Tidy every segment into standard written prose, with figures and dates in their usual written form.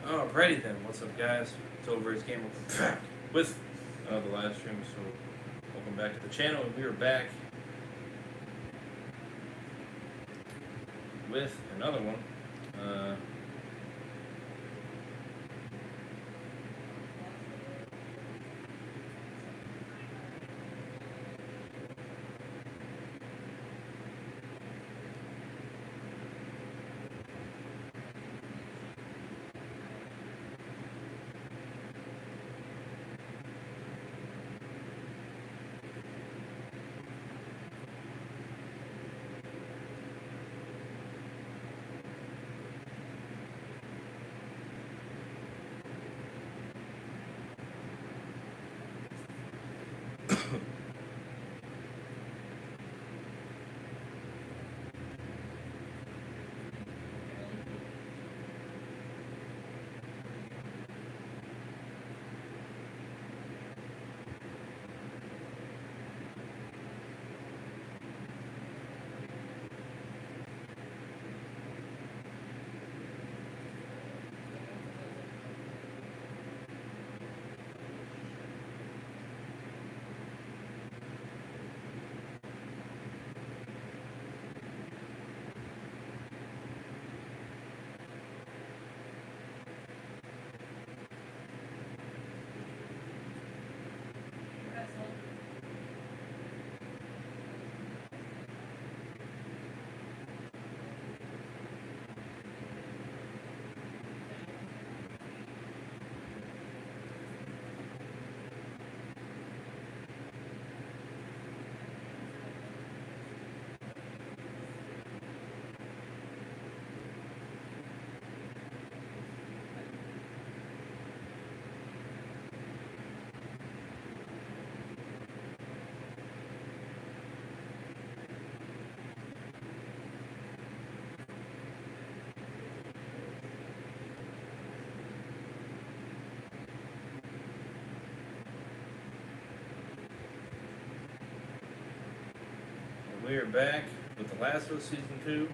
Alrighty then, what's up guys? It's over as Game back with another live stream, so welcome back to the channel, and we are back with another one. We are back with The Last of Us Season 2.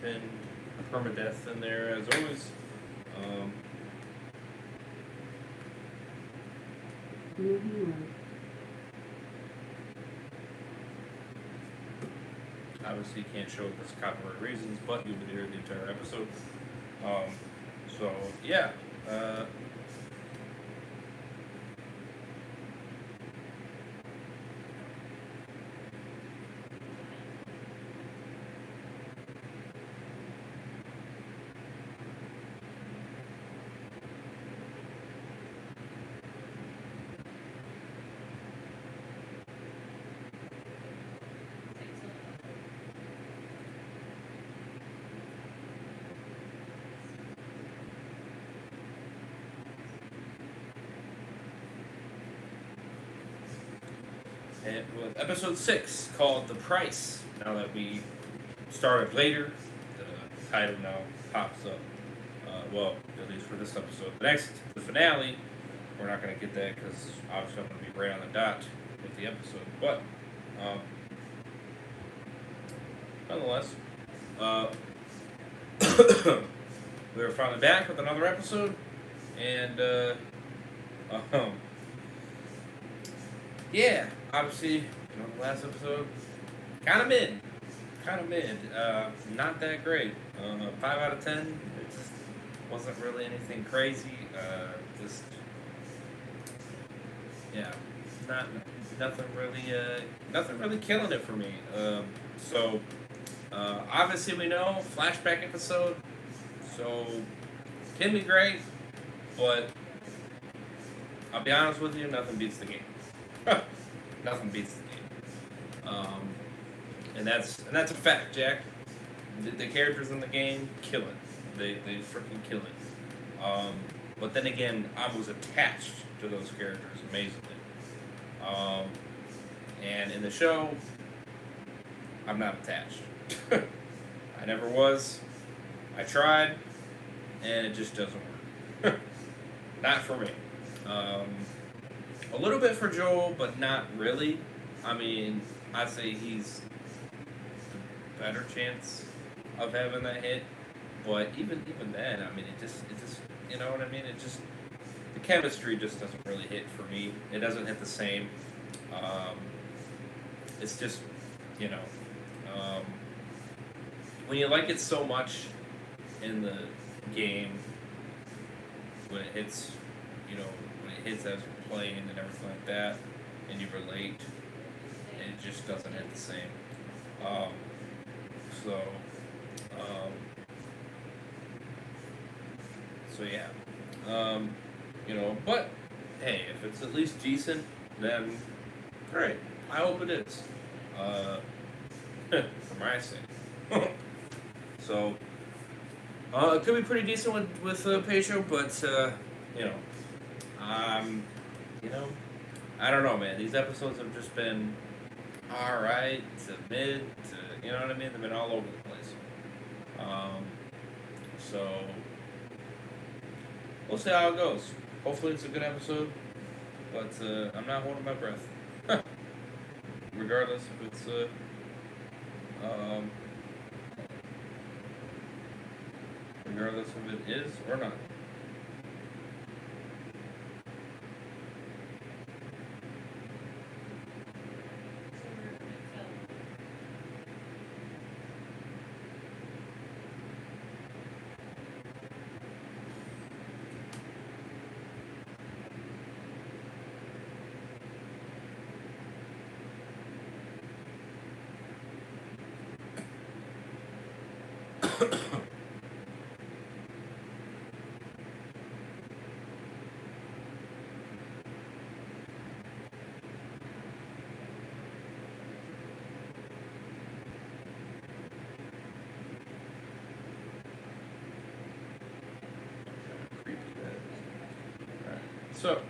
And permadeath in there as always. Obviously, can't show it because of copyright reasons, but you'll be here the entire episode. So yeah. And with episode 6 called The Price. Now that we started later, the title now pops up. Well, at least for this episode. The finale, we're not going to get that because obviously I'm going to be right on the dot with the episode. But, nonetheless, we were finally back with another episode. And, yeah, obviously, the last episode, kind of mid. Not that great. 5 out of 10. It just wasn't really anything crazy. Nothing really killing it for me. Obviously we know flashback episode. So can be great, but I'll be honest with you, nothing beats the game. Nothing beats the game. And that's a fact, Jack. The characters in the game kill it. They freaking kill it. But then again, I was attached to those characters amazingly. And in the show, I'm not attached. I never was. I tried. and it just doesn't work. Not for me. A little bit for Joel, but not really. I mean, I'd say he's the better chance of having that hit, but even then, I mean, it just you know what I mean? It just the chemistry just doesn't really hit for me. It doesn't hit the same. Um, it's just you know um, when you like it so much in the game, when it hits, when it hits as you're playing and everything like that, and you relate, it just doesn't hit the same. Um, so, um, so yeah, but hey, if it's at least decent, then great. I hope it is. For my sake. So, it could be pretty decent with Pedro, but you know, um, you know, I don't know, man. These episodes have just been all right to mid to, you know what I mean? They've been all over the place. So we'll see how it goes. Hopefully, it's a good episode, but I'm not holding my breath. Regardless if it's regardless if it is or not. Creepy that is. Alright. So,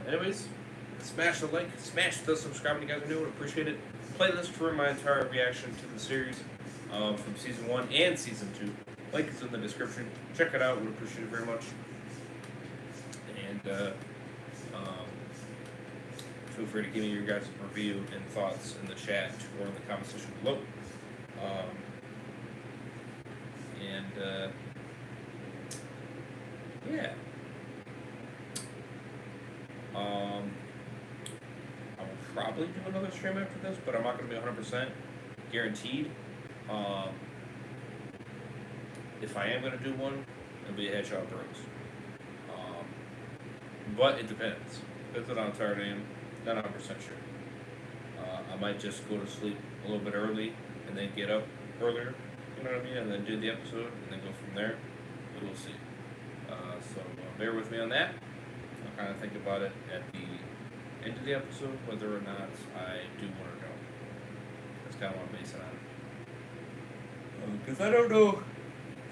anyways, smash the like, smash the subscribe if you guys are new, would appreciate it. Playlist for my entire reaction to the series from season 1 and season 2. Link is in the description. Check it out, would appreciate it very much. And feel free to give me your guys' review and thoughts in the chat or in the comment section below. Yeah. I will probably do another stream after this, but I'm not going to be 100% guaranteed. If I am going to do one, it'll be a Headshot Bros. But it depends. Depends on how tired I am. Not 100% sure. I might just go to sleep a little bit early and then get up earlier, you know what I mean, and then do the episode and then go from there. But we'll see. So bear with me on that. I'll kind of think about it at the end of the episode, whether or not I do one or don't. That's kind of what I'm basing on. Because I don't know,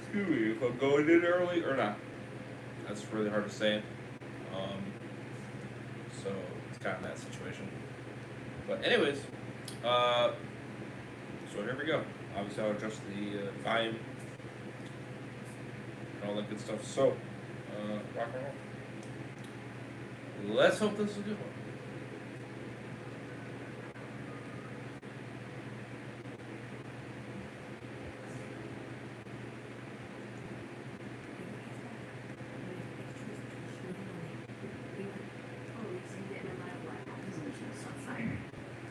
excuse me, if I'm going in early or not. That's really hard to say. So it's kind of that situation. But anyways, so here we go. Obviously I'll adjust the volume and all that good stuff. So, rock and roll. Let's hope this is a good one.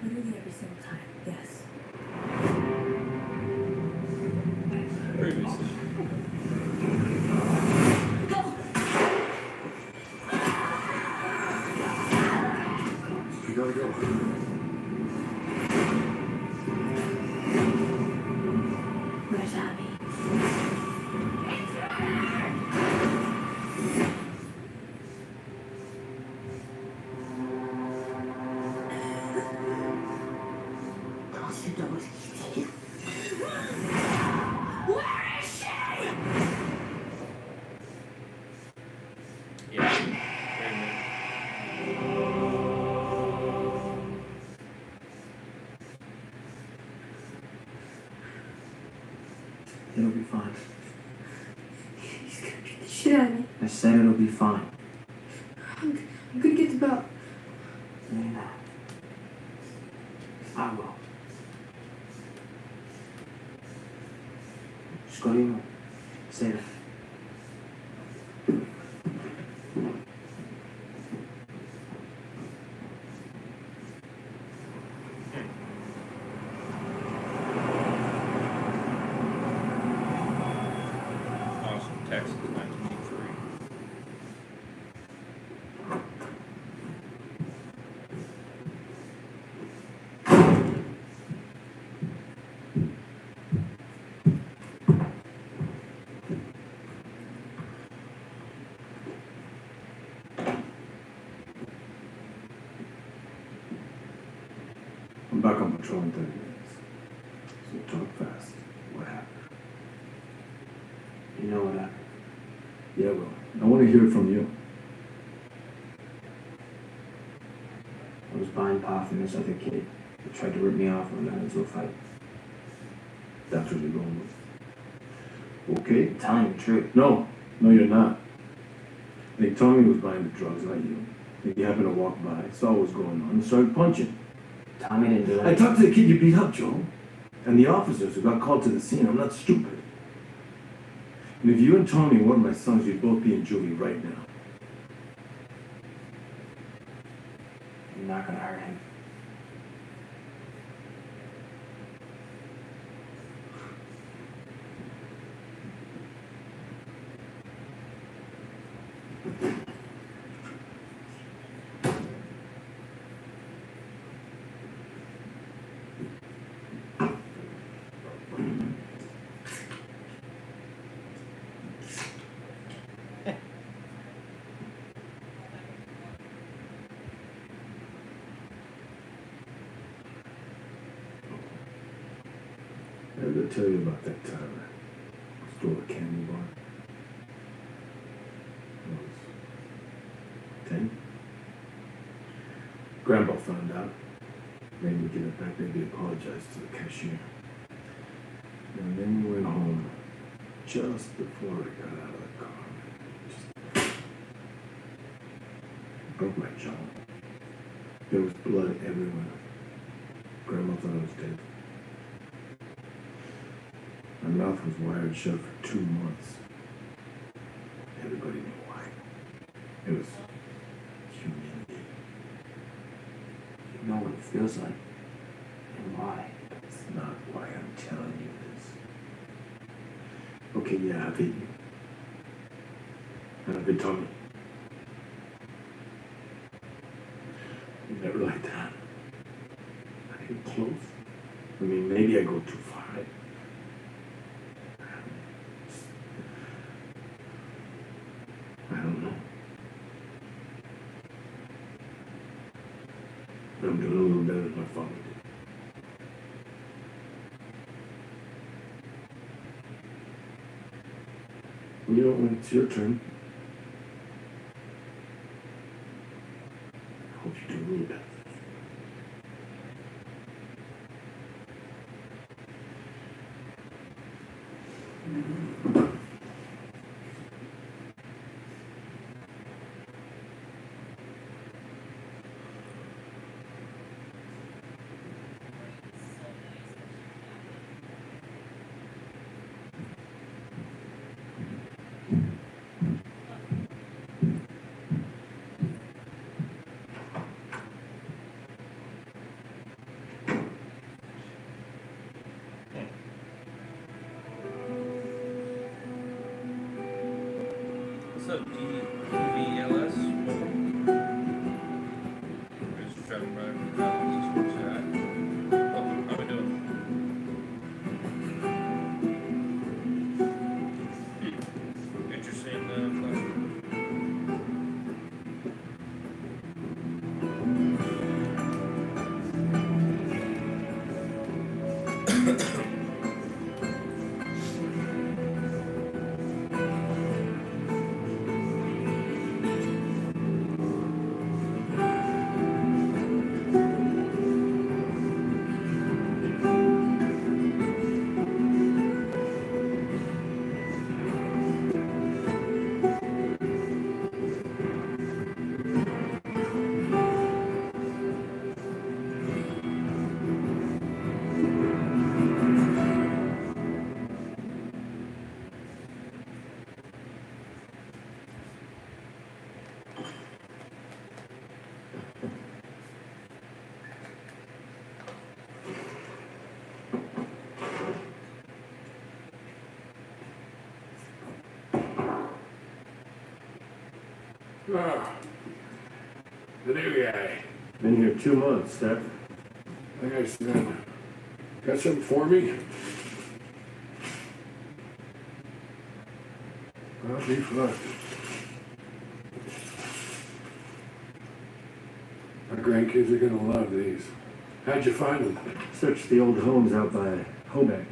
Literally every single time, yes. Previously. You gotta go. Where's Abby? Where is she? Yeah. Wait a minute. It'll be fine. He's gonna shit out of me. I said it'll be fine. I'm gonna get the belt. No, you're not. I will. Just go to your room. Stay there. Austin, Texas, 1983. I'm back on patrol in 30 minutes. So talk fast. What happened? You know what happened? Yeah, well, I want to hear it from you. I was buying pot from this other kid. He tried to rip me off and we got into a fight. That's what you're going with. Okay. I'm telling you the truth. No, you're not. They told me he was buying the drugs, not you. He happened to walk by, saw what was going on, and started punching. Tommy didn't do I it. talked to the kid you beat up, Joe. And the officers who got called to the scene. I'm not stupid. And if you and Tony weren't my sons, you'd both be in juvie right now. I'm not gonna hurt him. I have to tell you about that time I stole a candy bar. I was 10. Grandpa found out. Made me give it back. Maybe apologize to the cashier. And then we went home just before I got out of the car. Just broke my jaw. There was blood everywhere. Grandma thought I was dead. My mouth was wired shut for 2 months. Everybody knew why. It was humiliating. You know what it feels like. And why. It's not why I'm telling you this. Okay, yeah, I beat you. And I've been Tommy. Never like that. Not even close. I mean, maybe I go too far. I don't know. But I'm doing a little better than my father did. Well, you know, when it's your turn, I hope you do a little better. What's up, DVLS? Welcome. We're just driving by from the house. What's that? Welcome. How we doing? Interesting classroom. Ah, the new guy. Been here 2 months, Steph. Like I said, got something for me? I'll be fine. Our grandkids are gonna love these. How'd you find them? Searched the old homes out by Hoback.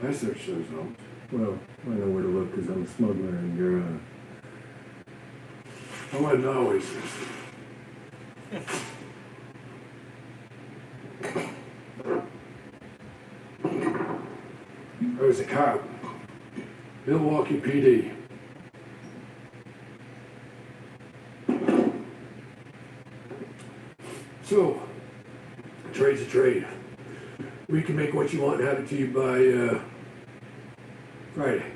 I searched those homes. Well, I know where to look because I'm a smuggler and you're, I wasn't always this. I was a cop. Milwaukee PD. So, trade's a trade. We can make what you want and have it to you by, Friday.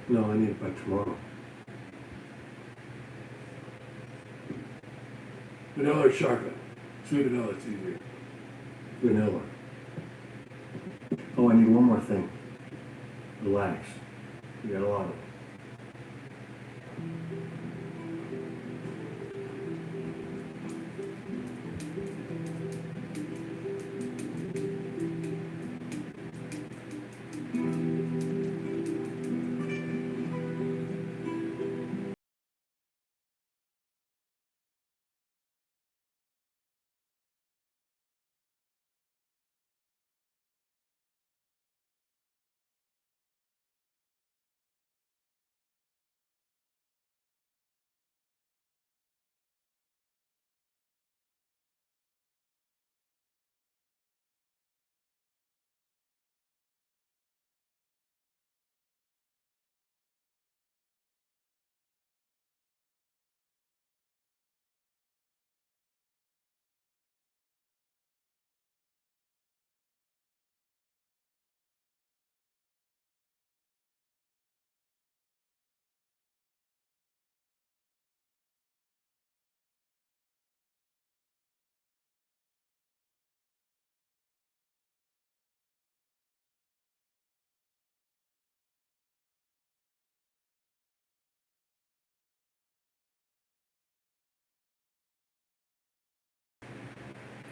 No, I need it by tomorrow. Vanilla or chocolate? Sweet vanilla, it's easier. Vanilla. Oh, I need one more thing. Relax. You got a lot of it.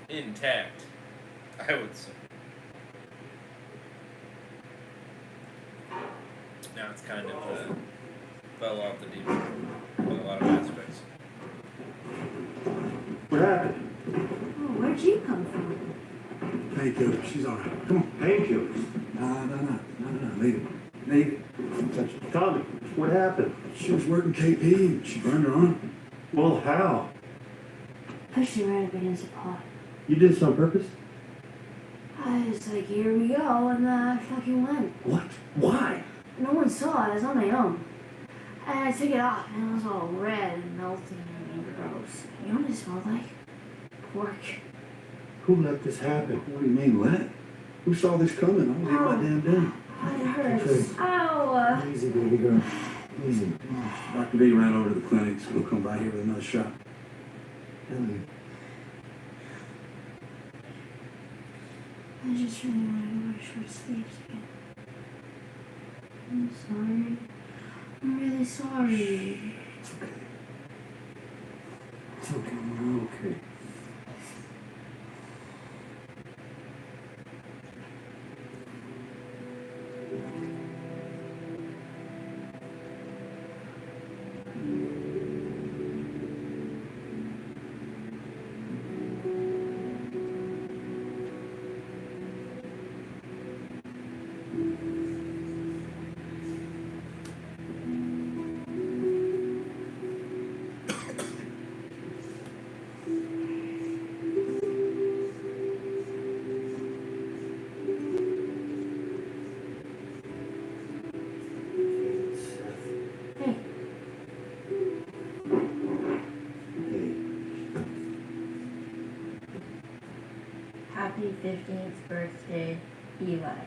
Intact, I would say. Now it's kind of fell off the deep end in a lot of aspects. What happened? Oh, where'd you come from? Painkiller, she's alright. Come on, painkillers. No, leave it. Leave it. Touch it. Tommy, what happened? She was working KP. She burned her arm. Well, how? Pushed it right up against the pot. You did this on purpose? I was like, here we go, and I fucking went. What? Why? No one saw it, I was on my own. And I took it off, and it was all red and melting and gross. You know what it smelled like? Pork. Who let this happen? What do you mean, let? Who saw this coming? I was eating my damn dinner. It hurts. Ow! Easy, baby girl. Easy. Dr. B ran over to the clinic, so he'll come by here with another shot. Ellie. I just really want to go to short sleeves again. I'm sorry. I'm really sorry. It's okay, we're okay. Hey, Happy 15th birthday, Eli.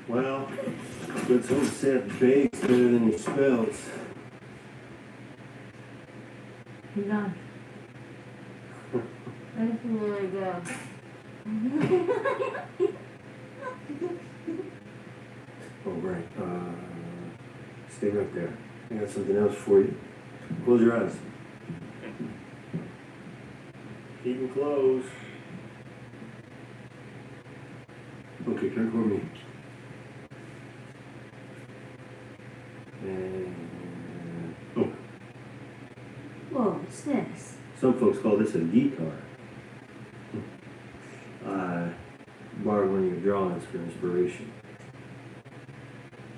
Well, let's hope Seth bakes better than he spells. he's gone. That's really good. Oh, right. Stay right there. I got something else for you. Close your eyes. Keep them closed. Okay, turn toward me. And oh, Whoa, what's this? some folks call this a guitar. I borrowed one of your drawings for inspiration.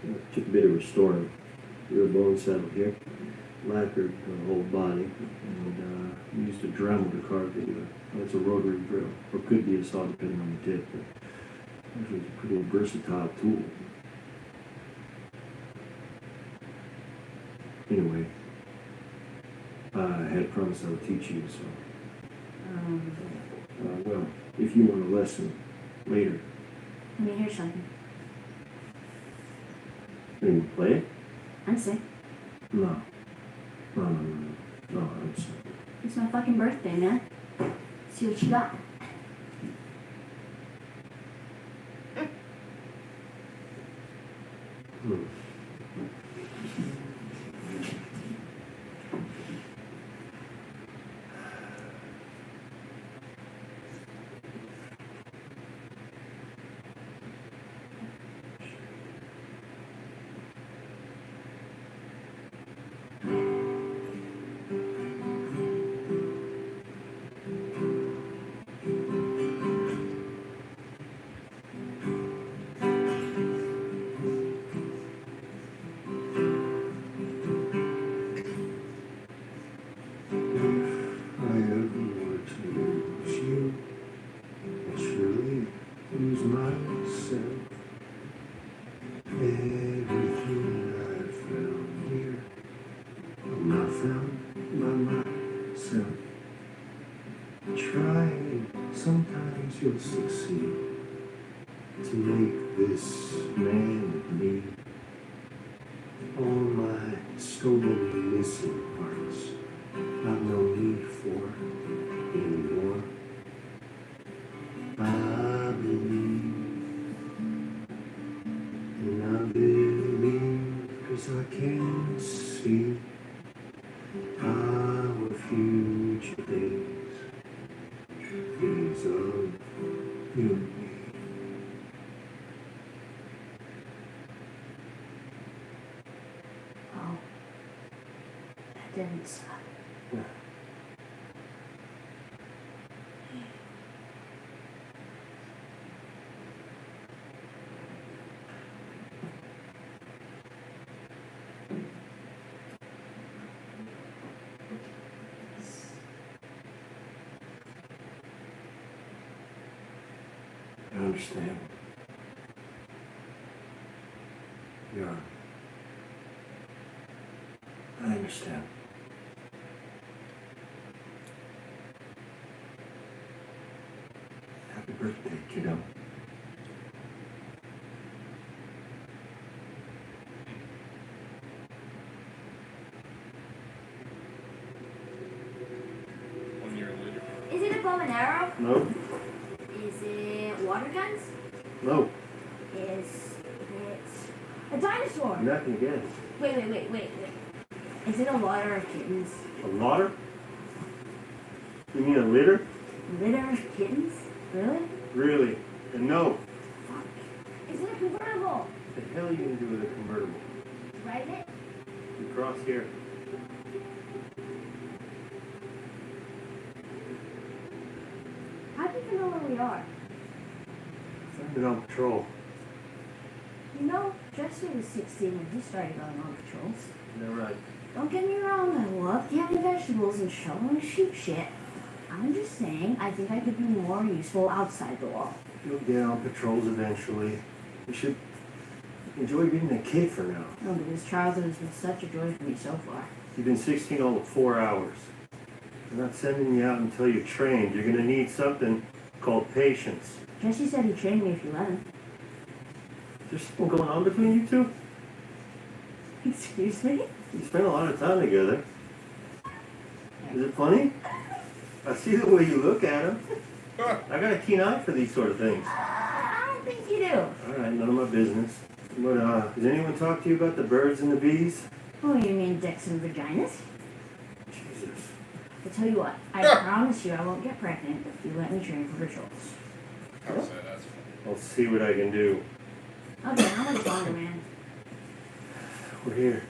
It took a bit of restoring. Real bone saddle here, lacquered the whole body, and used a Dremel to carve the. That's a rotary drill, or could be a saw depending on the tip. But actually, it's a pretty versatile tool. Anyway, I had promised I would teach you, so. Well, if you want a lesson later. Let me hear something. Can you play it? I'm sick. No. No, I'm sorry. It's my fucking birthday, man. See what you got. Hmm. Sometimes you'll succeed to make this man of me all my stolen missing parts I've no need for anymore. I believe, and I believe 'cause I can see our future days. Days of you and me. Oh. That didn't stop. I understand. Yeah. I understand. Happy birthday, kiddo. When you're a leader. Is it a bow and arrow? No? Is it water guns? No. Is it a dinosaur? Nothing again. Wait. Is it a litter of kittens? A lotter? You mean a litter? Litter of kittens? Really? Really? And no. Fuck. Is it a convertible? What the hell are you gonna do with a convertible? Ride it? You cross here. How do you even know where we are? I've been on patrol. You know, Jesse was 16 when he started going on patrols. Is that right? Don't get me wrong, I love counting vegetables and shoveling sheep shit. I'm just saying, I think I could be more useful outside the law. You'll get on patrols eventually. You should enjoy being a kid for now. No, but this childhood has been such a joy for me so far. You've been 16 all of 4 hours. I'm not sending you out until you're trained. You're gonna need something called patience. Jesse said he'd train me if you let him. Is there something going on between you two? Excuse me? You spend a lot of time together. Is it funny? I see the way you look at him. I got a keen eye for these sort of things. I don't think you do. All right, none of my business. What, has anyone talked to you about the birds and the bees? Oh, you mean dicks and vaginas? Jesus. I'll tell you what, I promise you I won't get pregnant if you let me train for patrols. I'll say that's fine. I'll see what I can do. Okay, how much longer, man? We're here.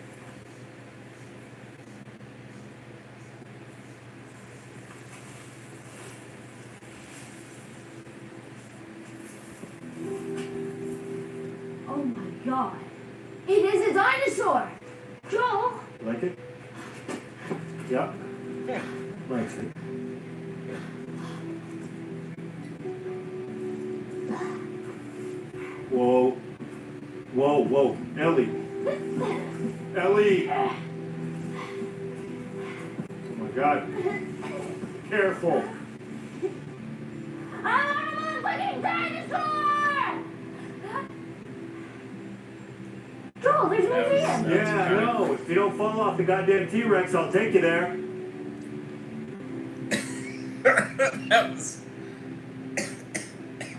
Oh my god. It is a dinosaur! Joel! Like it? Yeah. Likes it. Whoa. Whoa, whoa. Ellie. Ellie! Oh my god. Careful. I'm on a motherfucking dinosaur! Joel, there's no fear! Yeah, I know. If you don't fall off the goddamn T-Rex, I'll take you there.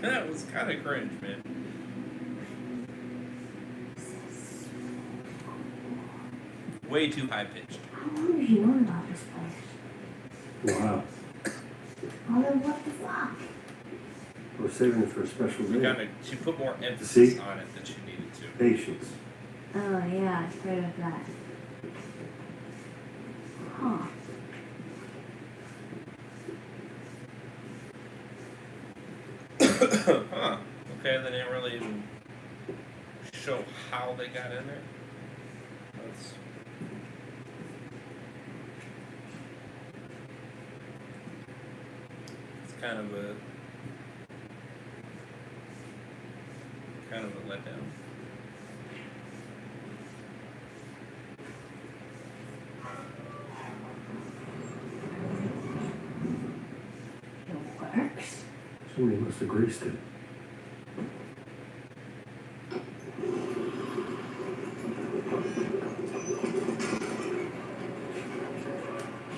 that was kind of cringe, man. Way too high pitched. How long have you known about this place? Wow. Oh, then what the fuck? We're saving it for a special day. She put more emphasis See? on it than she needed to. Patience. Oh, yeah, I forgot about that. Huh. Huh. Okay, they didn't really even show how they got in there. That's... It's kind of a letdown. It works. Somebody must have greased it.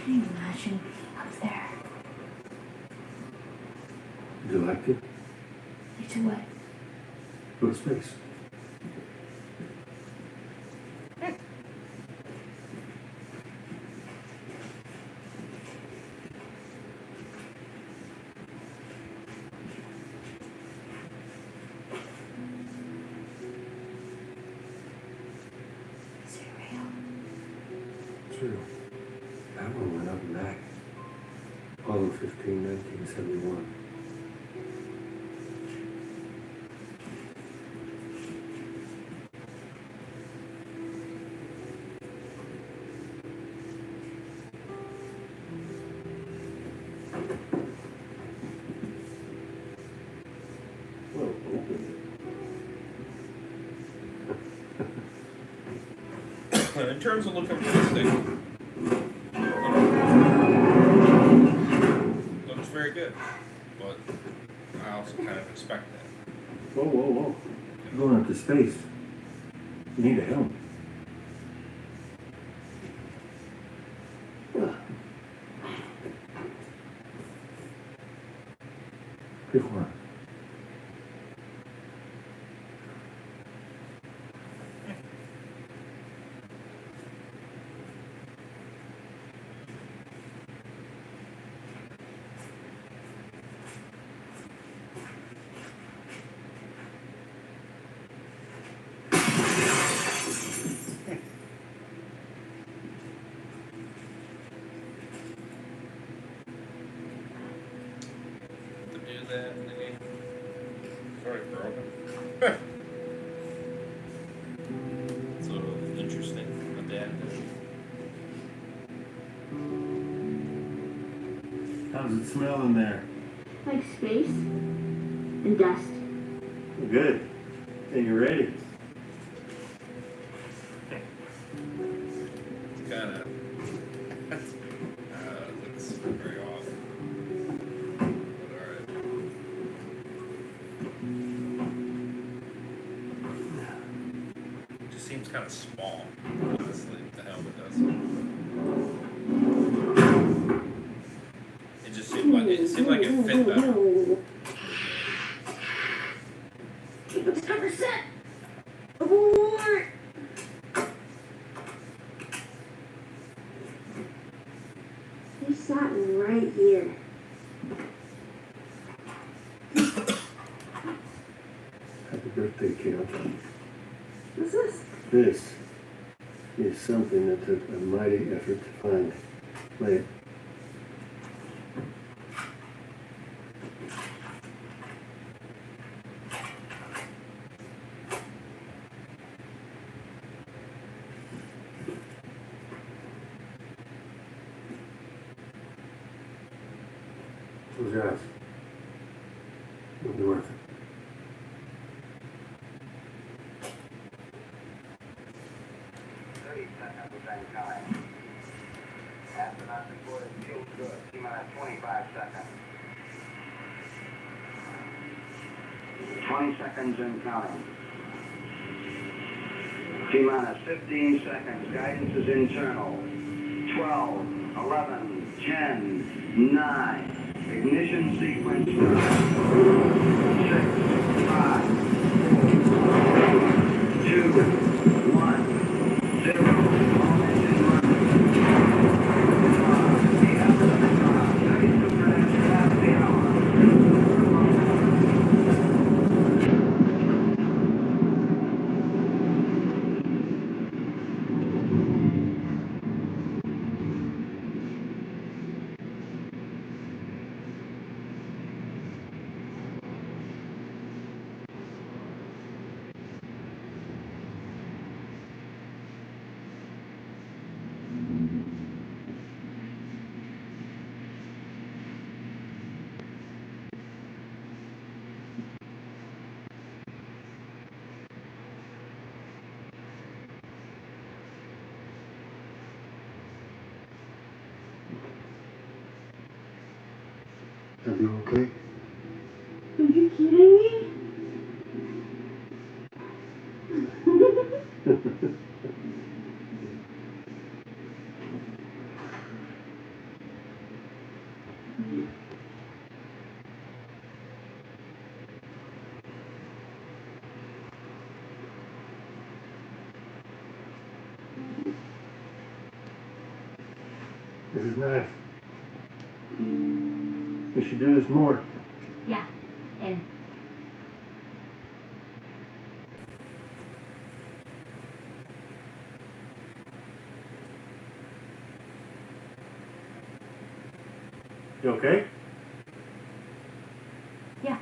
Can you imagine up there? Did you like it? It's a what? Go to space. Is it real? True. That one went up and back. Apollo 15, 1971. Well, open. In terms of looking realistic, looks very good, but I also kind of expect that. Whoa, whoa, whoa. You're going up to space. You need a helmet. Pick one. To do that in the game. Sorry, bro. It's a little interesting what that is. How's it smell in there? Like space and dust. Good. Hey, you ready? It's kind of looks very off. But alright. It just seems kind of small, honestly, the helmet does. It just seemed like it fit better. Keep it 10%. Oh, Abort! He sat right here. Happy birthday, kiddo. What's this? This is something that took a mighty effort to find. Lay it. Close your eyes. It'll be worth it. Astronaut reported fuel good. T-minus 25 seconds. 20 seconds and counting. T-minus 15 seconds. Guidance is internal. 12, 11, 10, 9. Ignition sequence start. 6, 5, 4, 2, 1, 0. All engine running. Are you okay? Are you kidding me? This is nice. We should do this more. Yeah, and You okay? yeah.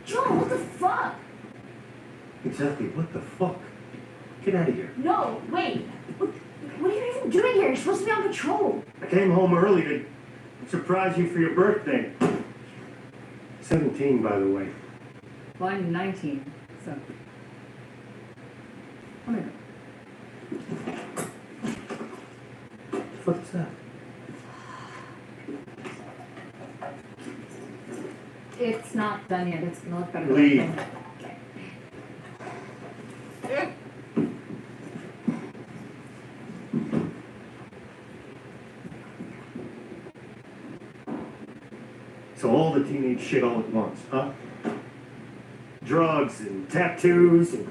John, what the fuck? Exactly. What the fuck? Get out of here. No, wait. What are you even doing here? You're supposed to be on patrol. I came home early to surprise you for your birthday. 17, by the way. Well, I'm 19, so. Oh my God. What is that? It's not done yet. It's gonna look better. Leave. So all the teenage shit all at once, huh? Drugs and tattoos and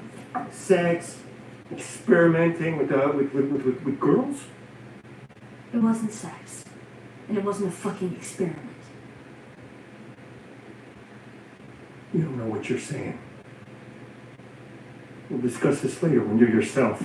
sex, experimenting with girls? It wasn't sex. And it wasn't a fucking experiment. You don't know what you're saying. We'll discuss this later when you're yourself.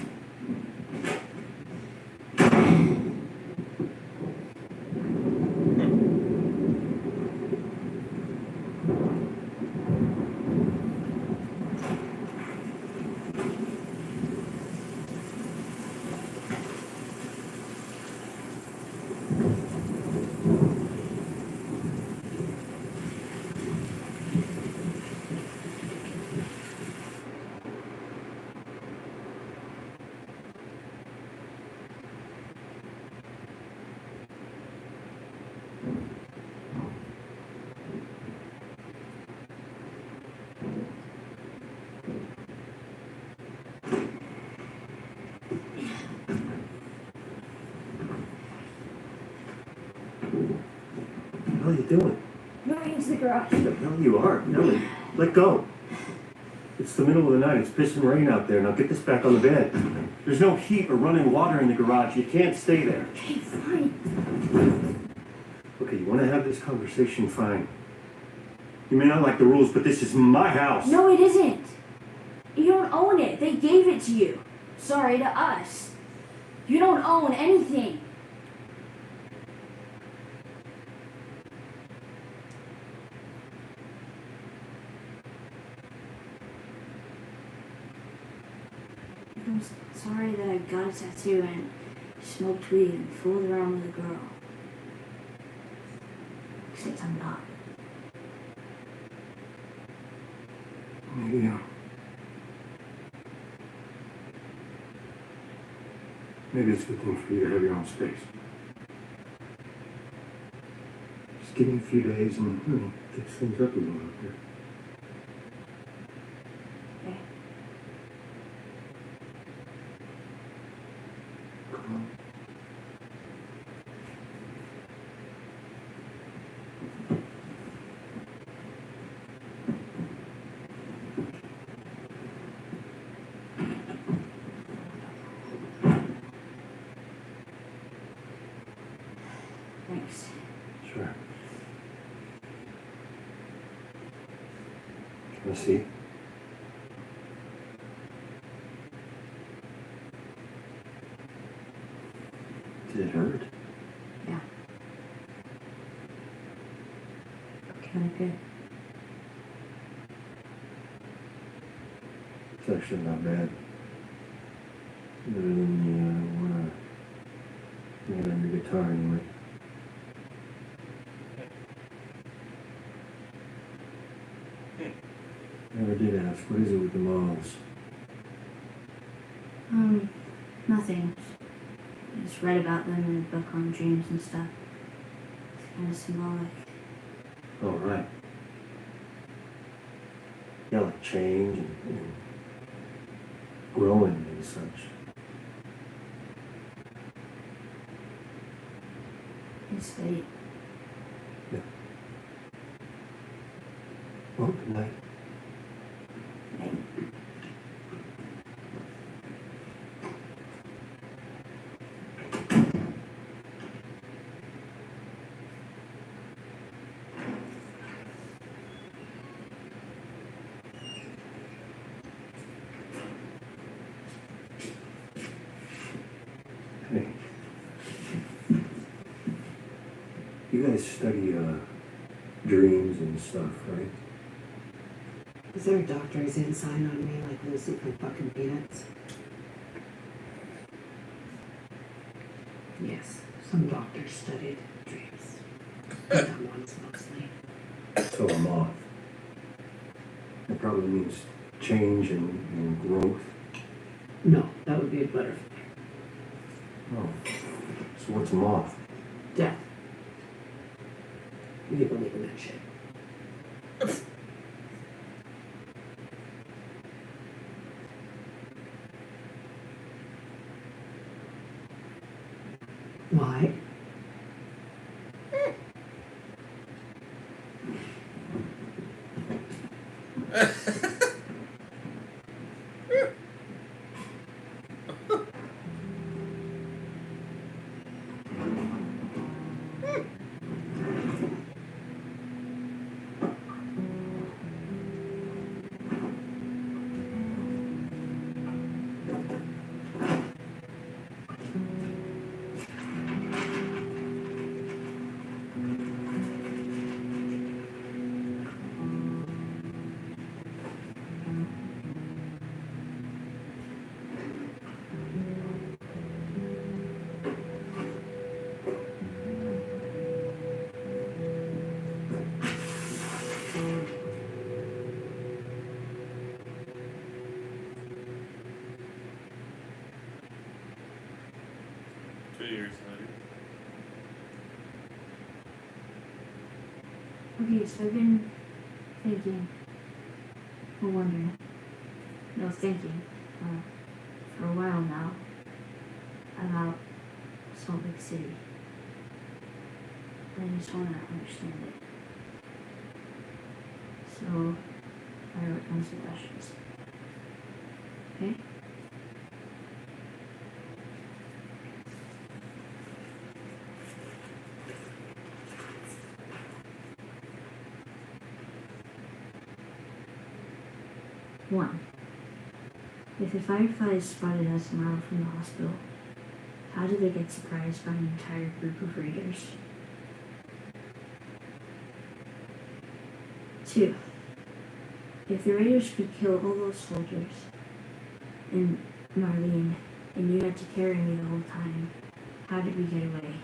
What are you doing? Going into the garage. What the hell you are? Nelly, let go. It's the middle of the night. It's pissing rain out there. Now get this back on the bed. There's no heat or running water in the garage. You can't stay there. Okay, fine. Okay, you want to have this conversation? Fine. You may not like the rules, but this is my house. No, it isn't. You don't own it. They gave it to you. Sorry, to us. You don't own anything. I'm sorry that I got a tattoo and smoked weed and fooled around with a girl. Except I'm not. Maybe, maybe it's a good thing for you to have your own space. Just give me a few days and fix things up a little out there. Okay. Come on. Thanks. Sure. Can I see? Did it hurt? Yeah. Kind of good. It's actually not bad. Better than you want to on your guitar anyway. Never did ask. What is it with the malls? Nothing. I just read about them in a book on dreams and stuff. It's kind of symbolic. Oh, right. Yeah, like change and growing and such. It's fate. Yeah. Well, good night. Right? Hey. You guys study dreams and stuff, right? Is there a doctor who's in sign on me like Lucy from fucking Peanuts? Yes, some doctors studied dreams. Dumb ones mostly. So a moth. It probably means change and growth. No, that would be a butterfly. Oh. So what's a moth? Death. You believe in that shit? Why? 2 years later. Okay, so I've been thinking, or wondering, no thinking, for a while now, about Salt Lake City. I just want to understand it. So, I wrote down some questions. Okay? One. If the fireflies spotted us a mile from the hospital, how did they get surprised by an entire group of raiders? 2. If the raiders could kill all those soldiers, and Marlene, and you had to carry me the whole time, how did we get away?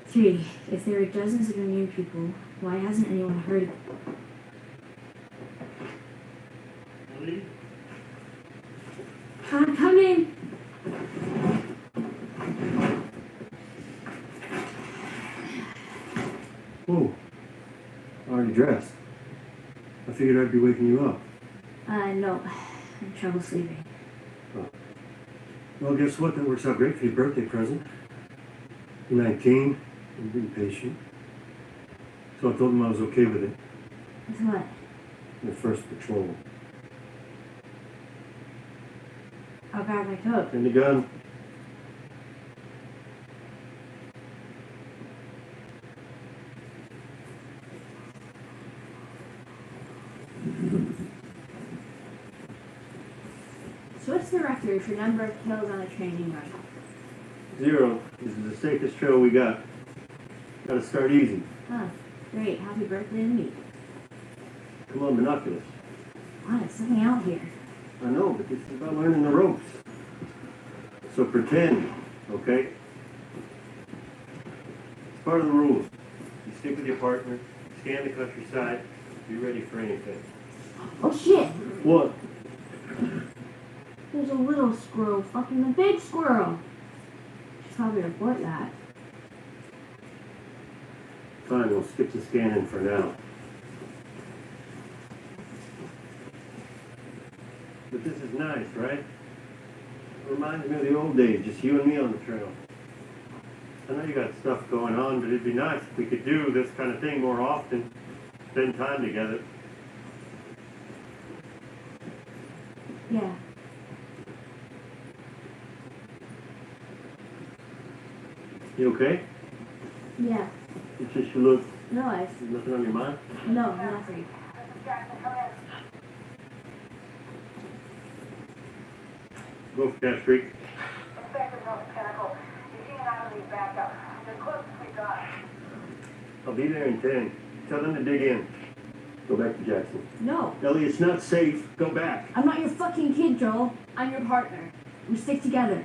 3. If there were dozens of immune people, why hasn't anyone heard? Come in! Whoa. Already dressed. I figured I'd be waking you up. No. I'm in trouble sleeping. Oh. Well, guess what? That works out great for your birthday present. You're 19. You're being patient. So I told him I was okay with it. With what? The first patrol. I'll grab my coat. And the gun. So what's the record for number of kills on a training run? 0. This is the safest trail we got. Gotta start easy. Oh, great. Happy birthday to me. Come on, binoculars. Wow, it's something out here. I know, but this is about learning the ropes. So pretend, okay? It's part of the rules. You stick with your partner, scan the countryside, be ready for anything. Oh shit! What? There's a little squirrel fucking a big squirrel. Should probably report that. Fine, we'll skip the scanning for now. But this is nice, right? It reminds me of the old days, just you and me on the trail. I know you got stuff going on, but it'd be nice if we could do this kind of thing more often. Spend time together. Yeah. You okay? Yeah. It's just you look, No, there's nothing on your mind? no, nothing. Go for Cash Creek. I'll be there in 10. Tell them to dig in. Go back to Jackson. No. Ellie, it's not safe. Go back. I'm not your fucking kid, Joel. I'm your partner. We stick together.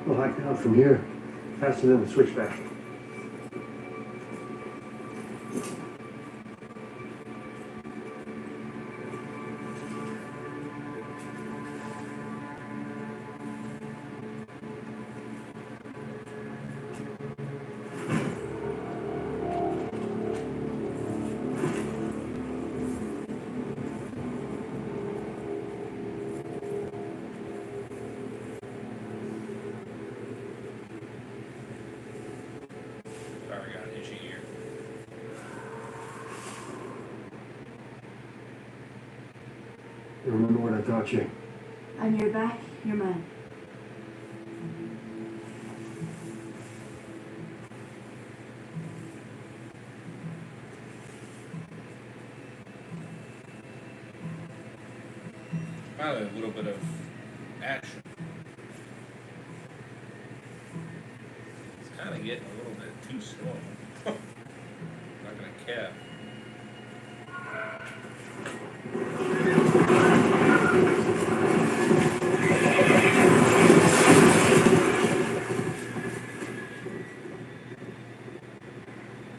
We'll hike down from here, faster than the switchback. Sorry, I got an itchy ear. Remember what I taught you. On your back, you're mine. Probably a little bit of action. It's kind of getting a little bit too slow. Not gonna cap.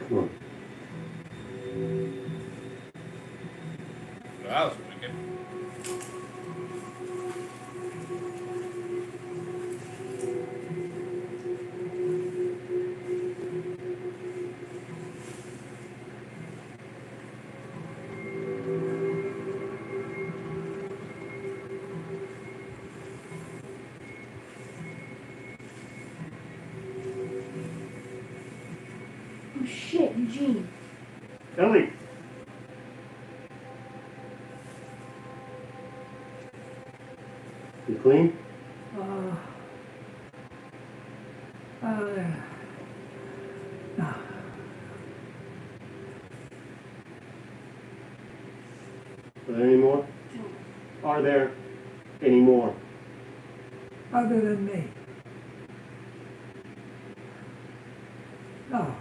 Come on. That was wicked. Oh shit, Eugene. Ellie! You clean? No. Are there any more? Are there any more? Other than me. No.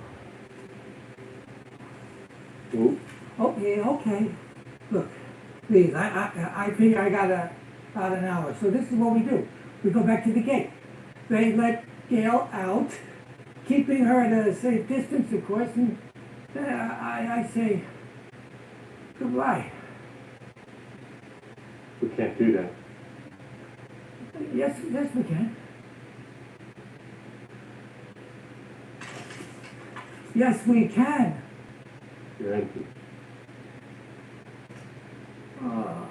Ooh. Okay, okay. Look, please, I figure I got about an hour. So this is what we do. We go back to the gate. They let Gail out, keeping her at a safe distance, of course, and I say goodbye. We can't do that. Yes, we can. Yes, we can. You're empty. Oh.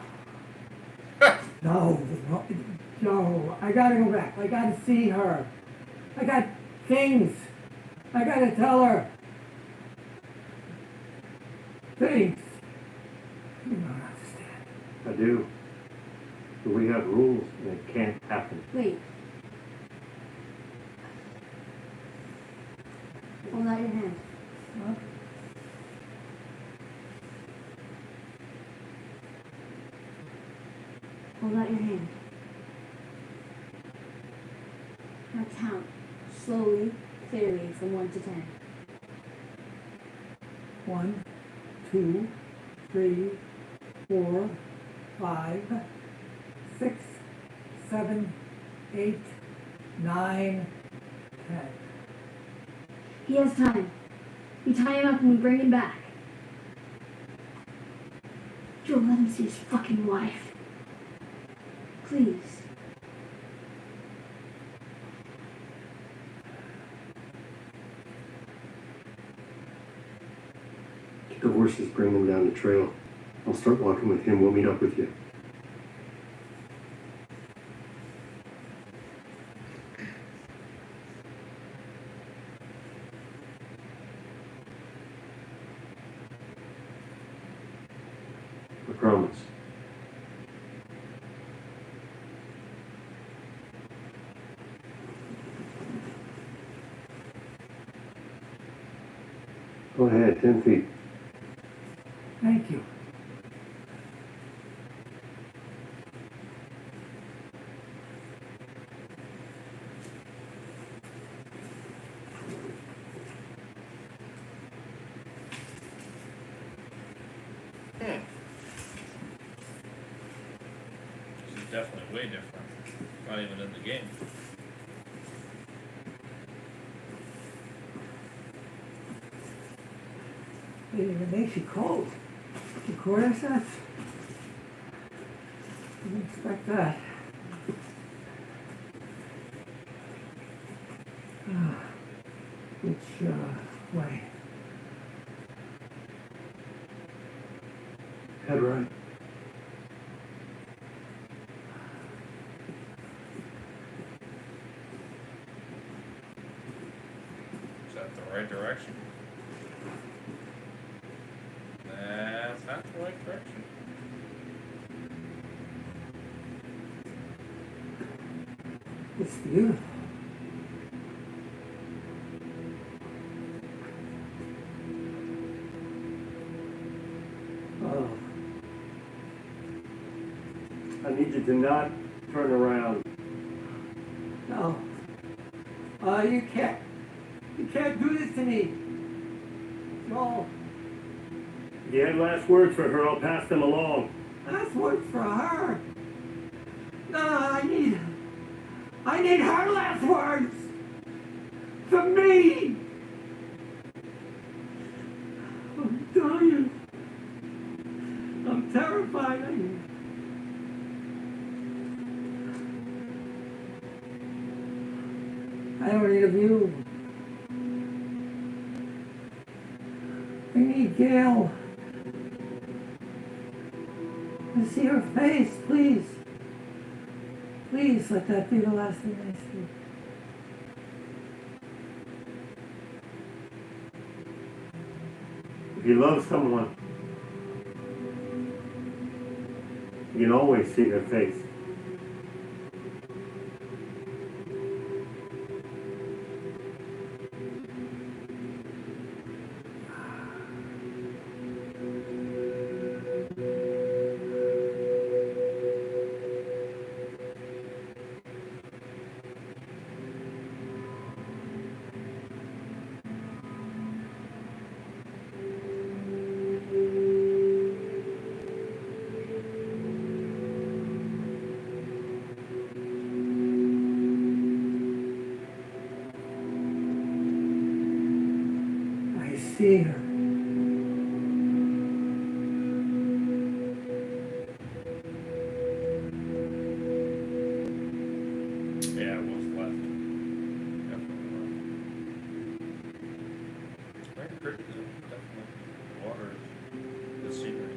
No, I gotta go back. I gotta see her. I got things. I gotta tell her. Things. You don't understand. I do. But we have rules and it can't happen. Wait. Hold out your hand. Huh? Hold out your hand. Now count. Slowly, clearly, from 1 to 10. 1, 2, 3, 4, 5, 6, 7, 8, 9, 10. He has time. We tie him up and we bring him back. Joe, let him see his fucking wife. Please. Get the horses, bring them down the trail. I'll start walking with him. We'll meet up with you. I promise. Go ahead, 10 feet. Thank you. This is definitely way different. Not even in the game. It even makes you cold. The cordyceps? Didn't expect that. Which way? Head right. Is that the right direction? That's not the right direction. It's beautiful. Oh, I need you to not turn around. No. You can't do this to me. Joel, If you had last words for her, I'll pass them along. last words for her. No, I need her last words. For me. I'm dying. I'm terrified. I don't need a view. I need Gail. To see her face, please. Please let that be the last thing I see. If you love someone, you can always see their face. I see her. Yeah, it was left. Definitely left. Very pretty though, definitely. Water, the scenery.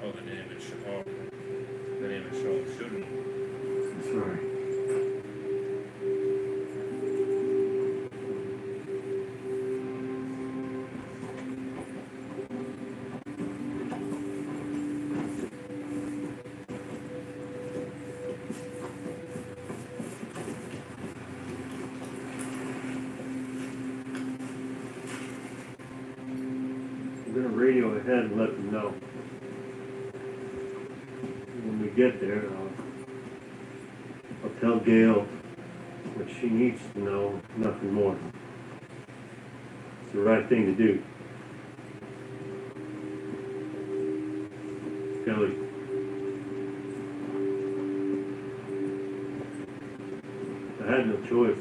Oh, they didn't even show. Oh, they didn't even show him shooting. That's right. I'm gonna radio ahead and let them know. When we get there, I'll tell Gail what she needs to know, nothing more. It's the right thing to do. Kelly, I had no choice.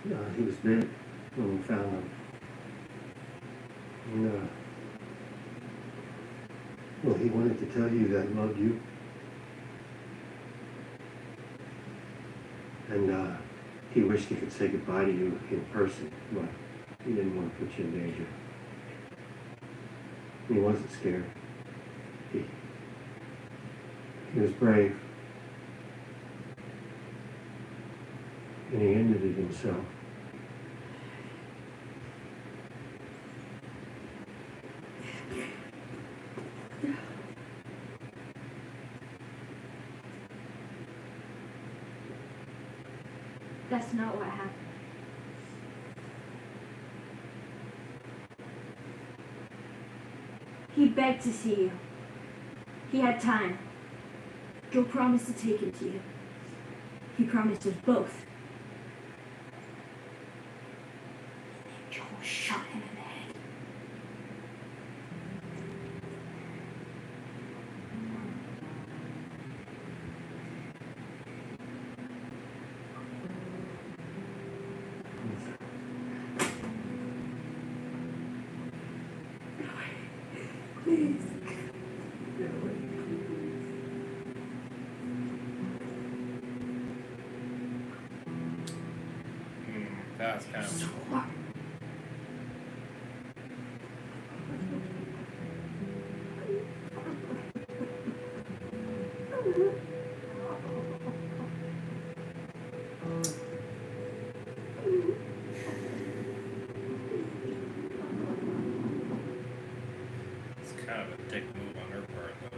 Yeah, he was dead when we found him. And, well, he wanted to tell you that he loved you. And he wished he could say goodbye to you in person, but he didn't want to put you in danger. He wasn't scared. He was brave. And he ended it himself. That's not what happened. He begged to see you. He had time. Joe promised to take him to you. He promised us both. Joel shot him in the head. Please. That's kind So of. hard. It's kind of a dick move on her part, though.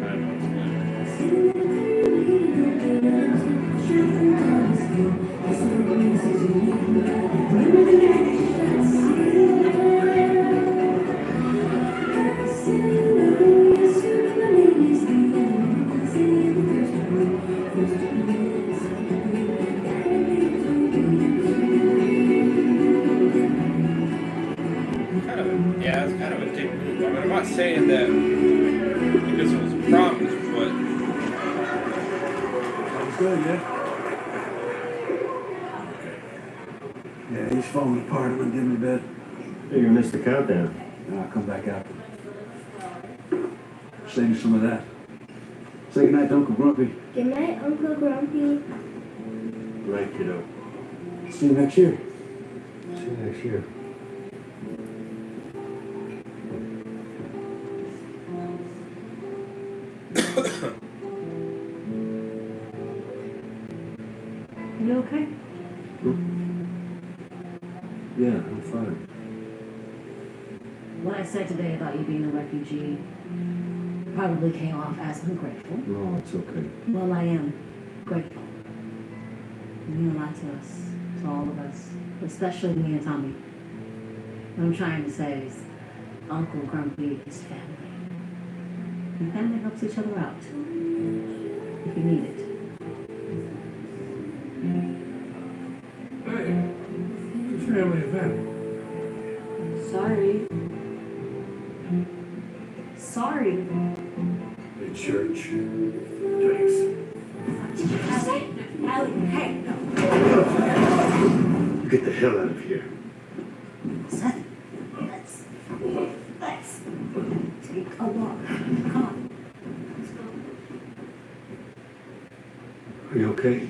I know it's good. Kind of, yeah, it's kind of a dick move. I mean, I'm not saying that because it was a promise, but Sounds good, yeah? Yeah, he's falling apart. I'm gonna get him to bed. You're gonna miss the countdown. Then I'll come back out. Save you some of that. Say goodnight to Uncle Grumpy. Good night, Uncle Grumpy. Right, kiddo. See you next year. See you next year. You okay? Yeah, I'm fine. What I said today about you being a refugee probably came off as ungrateful. No, it's okay. Well, I am grateful. You mean a lot to us, to all of us, especially me and Tommy. What I'm trying to say is Uncle Grumpy is family. And family helps each other out if you need it. Hey, it's a family event. Sorry. Sorry. Hey, church. Thanks. Hey, Get the hell out of here. Seth, let's take a walk. Come on. Let's go. Are you okay?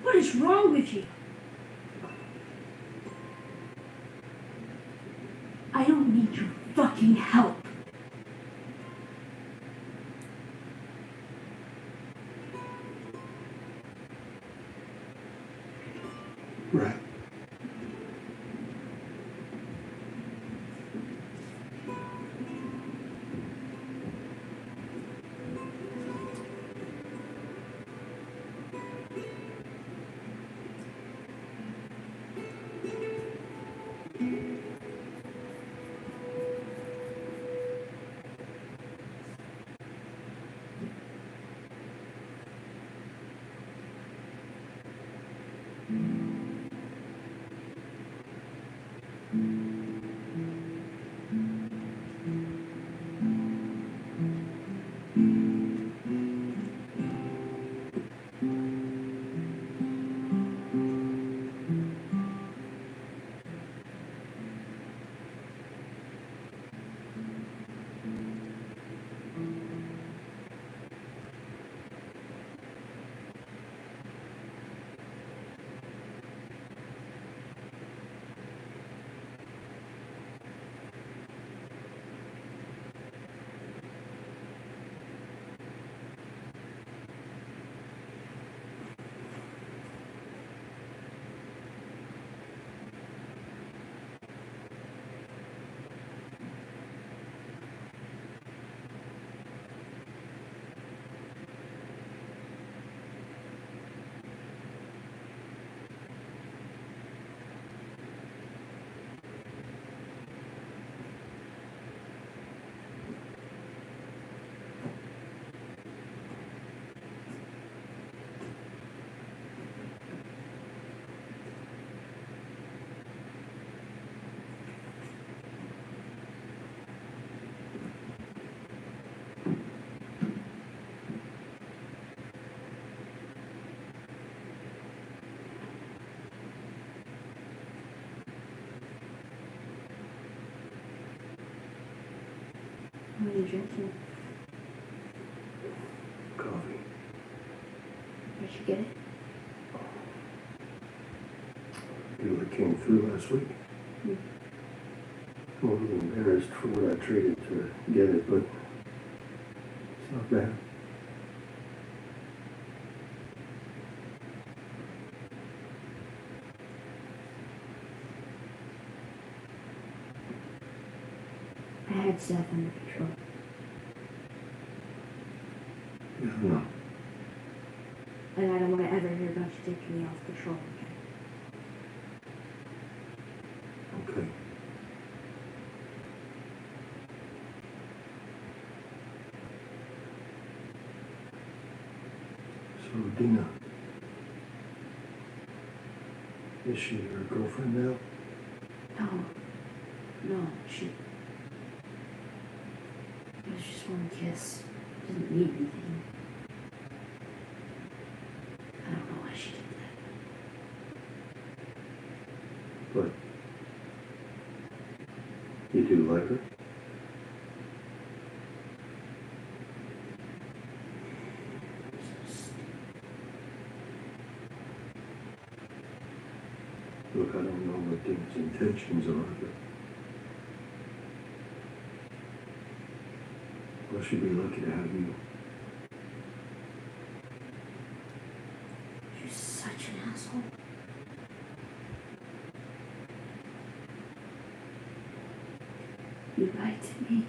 What is wrong with you? I don't need your fucking help. Right. What are you drinking? Coffee. Where'd you get it? You that came through last week. Hmm. I'm a little embarrassed for what I traded to get it, but it's not bad. I had Seth under control. Yeah, no. And I don't want to ever hear about you taking me off patrol again. Okay. So, Dina, is she your girlfriend now? No, she... It was just one kiss. Didn't mean anything. I don't know why she did that. But you do like her? Look, I don't know what Dina's intentions are, but well, she'd be lucky to have you. You're such an asshole. You lied to me.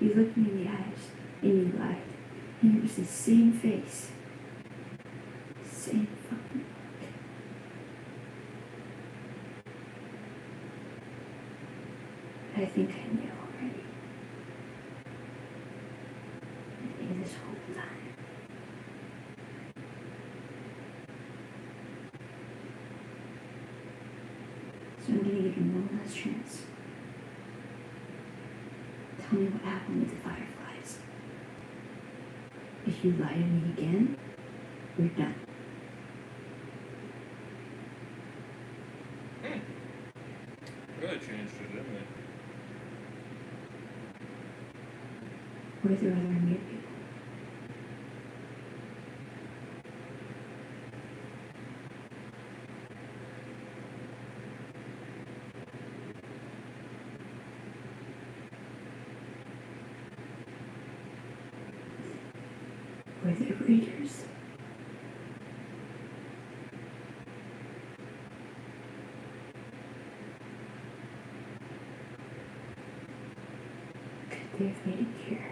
You looked me in the eyes, and you lied. And it was the same face. Same fucking look. I think I knew already. I knew this whole time. So I'm gonna give you one last chance. Tell me what happened with the fireflies. If you lie to me again, we're done. Really changed it, didn't it? Were there other new people? Were there readers? Could they have made a cure?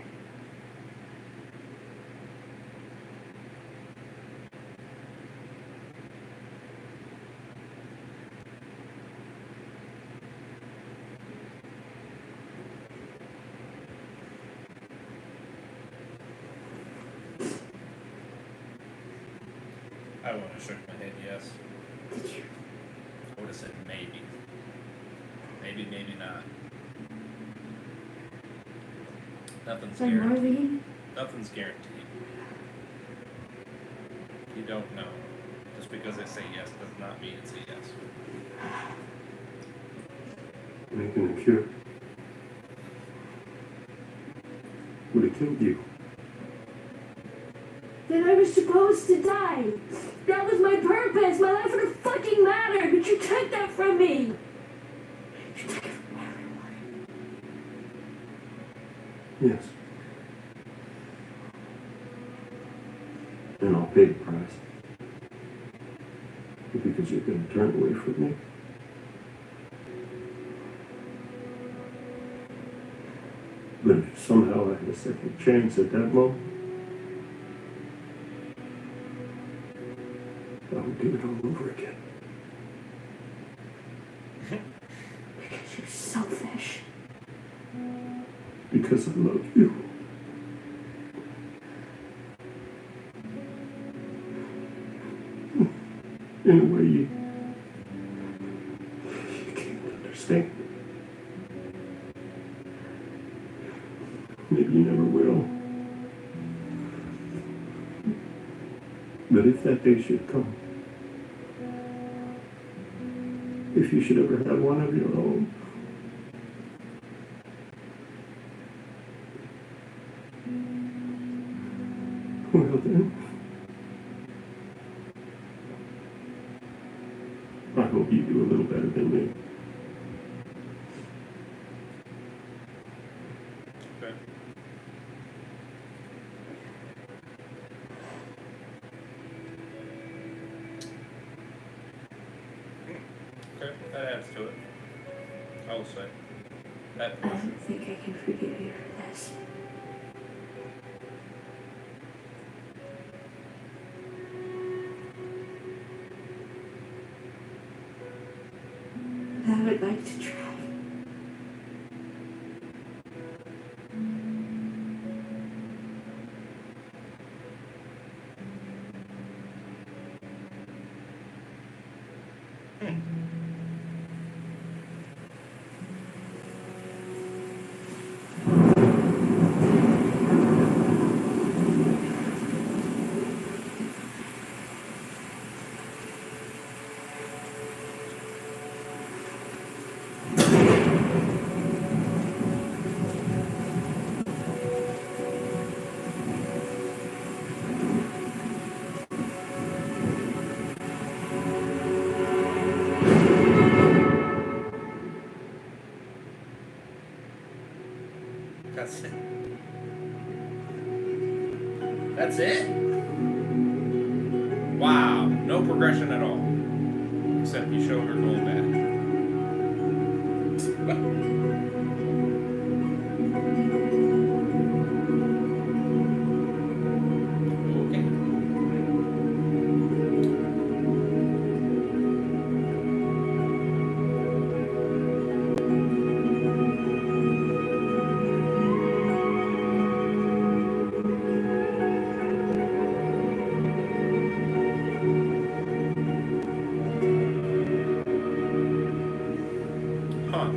I would have shook my head yes. Did you? I would have said maybe. Maybe, maybe not. Nothing's Then guaranteed. Marlene? Nothing's guaranteed. You don't know. Just because they say yes does not mean it's a yes. Making a cure would have killed you. Then I was supposed to die. That was my purpose. My life would have fucking mattered, but you took that from me. You took it from everyone. Yes. And I'll pay the price. Because you're going to turn away from me. But if somehow I had a second chance at that moment, I would do it all over again. Because you're selfish. Because I love you. In a way you can't understand. Maybe you never will. But if that day should come, if you should ever have one of your own, I hope you do a little better than me. Okay. Okay, that adds to it. I will say. That I don't think I can forgive you for this. But I would like to try. That's it. That's it? Wow. No progression at all. Except you showed her going back. Okay. Huh.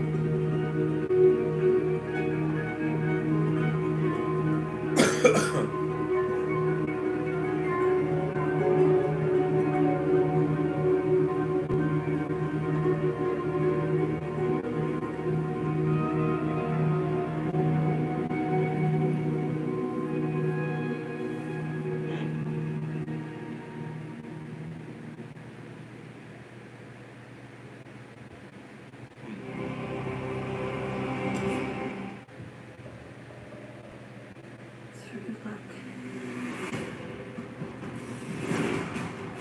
Sort of luck.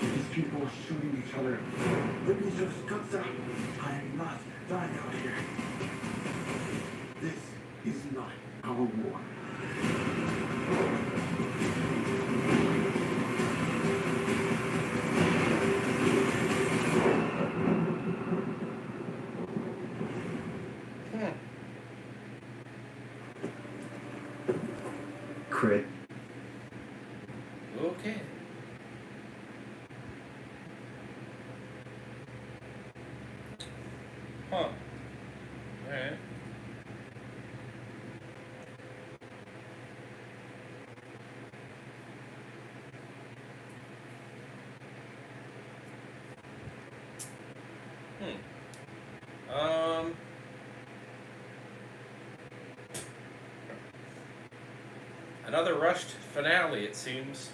These people are shooting each other. Rip each other's guts out. I am not dying out here. This is not our war. Crit. Okay. Huh. Alright. Another rushed finale, it seems.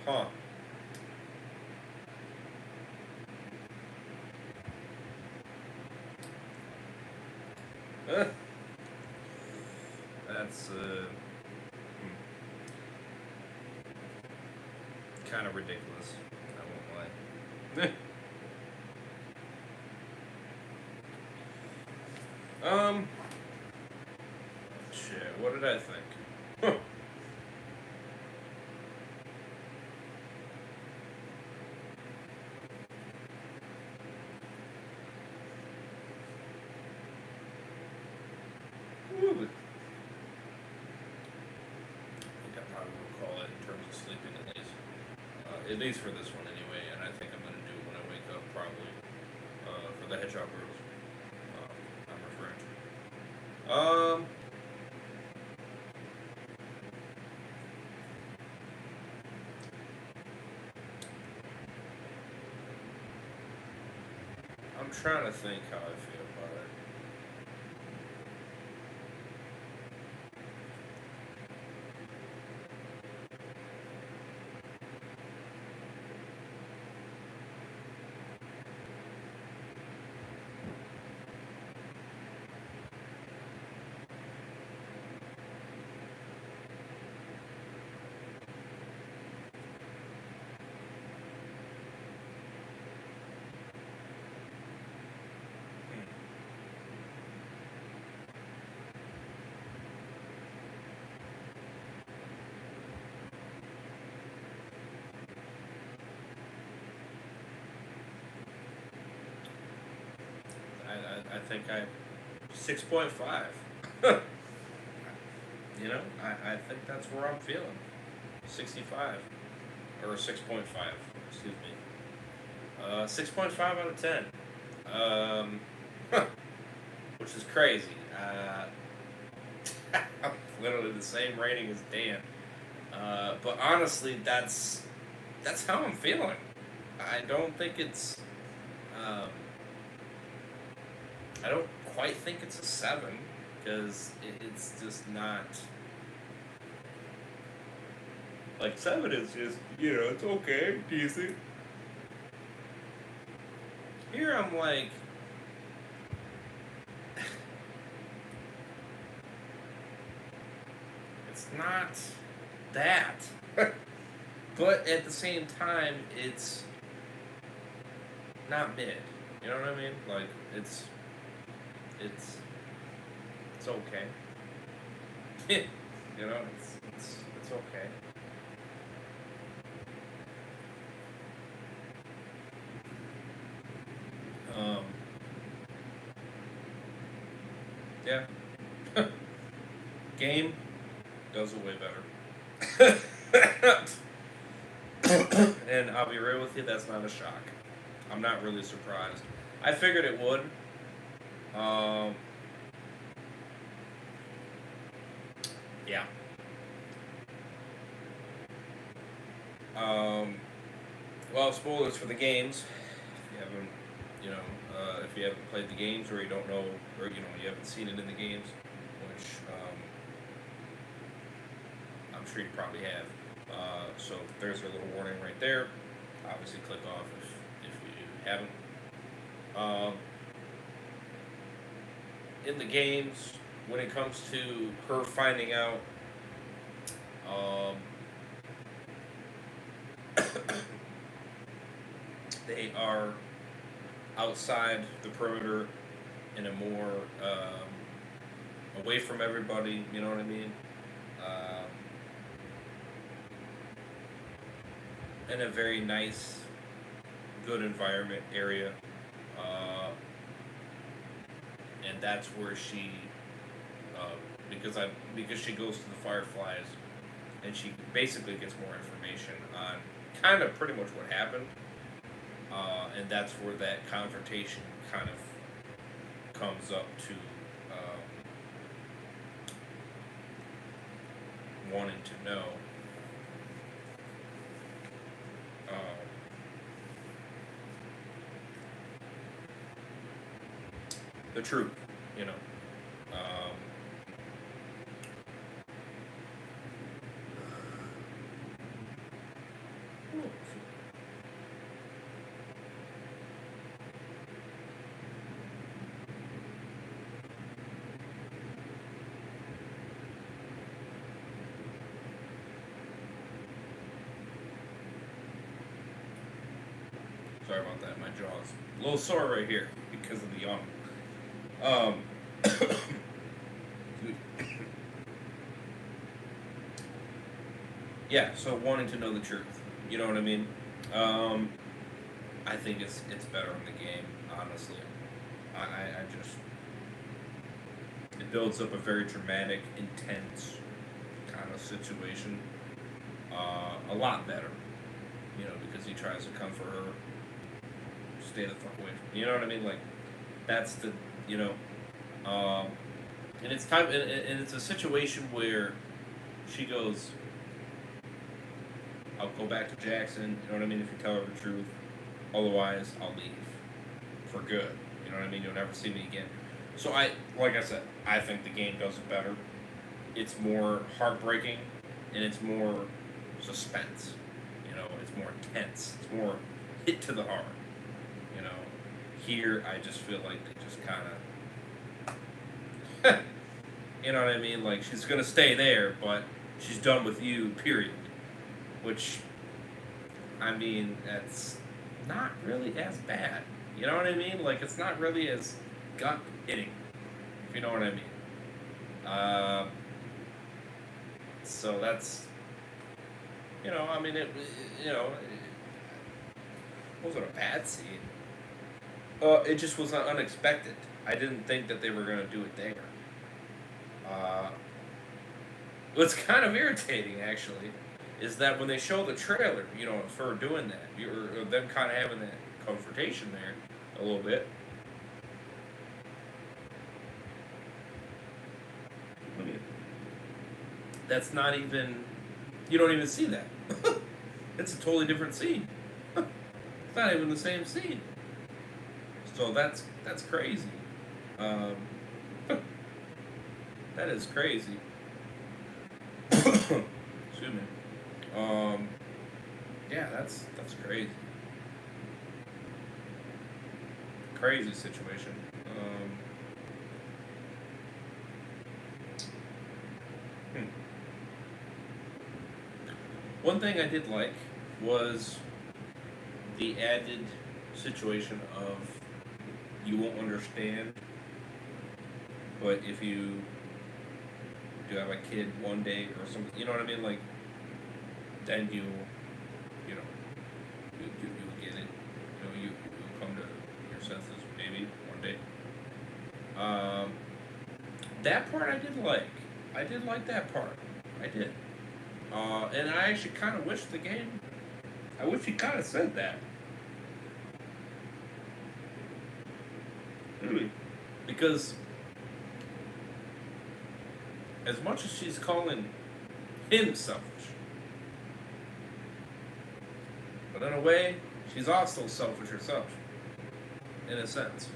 Huh. That's kind of ridiculous. I won't lie. Shit. What did I think? Huh. Ooh. I think I probably will call it in terms of sleeping at least for this one anyway. And I think I'm gonna do it when I wake up probably for the Hedgehog Girls. I'm referring to. I'm trying to think how I feel about it. I think I 6.5. You know, I think that's where I'm feeling. 65 or 6.5. Excuse me. 6.5 out of 10. Which is crazy. Literally the same rating as Dan. But honestly, that's how I'm feeling. I don't think it's. I don't quite think it's a 7 because it's just not. Like 7 is just, it's okay, decent. Here I'm like. It's not that. But at the same time, it's not mid. You know what I mean? Like, it's okay. It's okay. Yeah. Game does it way better. And I'll be real with you, that's not a shock. I'm not really surprised. I figured it would. Yeah. Well, spoilers for the games. If you haven't, if you haven't played the games or you don't know, or you haven't seen it in the games, which I'm sure you probably have. So there's a little warning right there. Obviously, click off if you haven't. In the games, when it comes to her finding out, they are outside the perimeter in a more away from everybody. You know what I mean? In a very nice, good environment area, and that's where she, because she goes to the Fireflies, and she basically gets more information on kind of pretty much what happened, and that's where that confrontation kind of comes up to wanting to know. The truth, you know. Sorry about that. My jaw's a little sore right here because of the yawn. Yeah, so wanting to know the truth. You know what I mean? I think it's better in the game, honestly. I just it builds up a very dramatic, intense kind of situation. A lot better. Because he tries to come for her. Stay the fuck away from, you know what I mean? Like, that's the, and it's time, and it's a situation where she goes, I'll go back to Jackson, you know what I mean, if you tell her the truth, otherwise I'll leave, for good, you know what I mean, you'll never see me again. So like I said, I think the game does it better. It's more heartbreaking, and it's more suspense, it's more intense, it's more hit to the heart. Here, I just feel like they just kind of, you know what I mean? Like, she's going to stay there, but she's done with you, period. Which, I mean, that's not really as bad. You know what I mean? Like, it's not really as gut-hitting, if you know what I mean. So that's, I mean, it wasn't a bad scene. It just was unexpected. I didn't think that they were gonna do it there. Uh, what's kind of irritating, actually, is that when they show the trailer, for doing that, or them kind of having that confrontation there a little bit. That's not even. You don't even see that. It's a totally different scene. It's not even the same scene. So that's crazy. Um, that is crazy. Excuse me. Yeah, that's crazy. Crazy situation. Hmm. One thing I did like was the added situation of you won't understand, but if you do have a kid one day or something, you know what I mean? Like, then you know, you get it. You come to your senses maybe one day. Um, that part I did like. I did like that part. I did. And I actually kind of wish the game. I wish he kind of said that. Really. Because as much as she's calling him selfish, but in a way, she's also selfish herself. In a sense.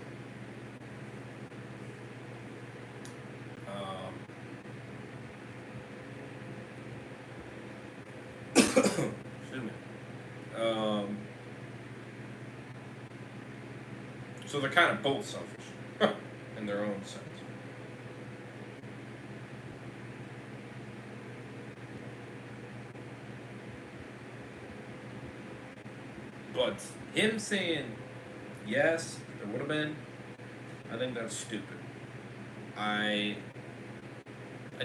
Excuse me. So they're kind of both selfish in their own sense. But him saying yes, there would have been, I think that's stupid. I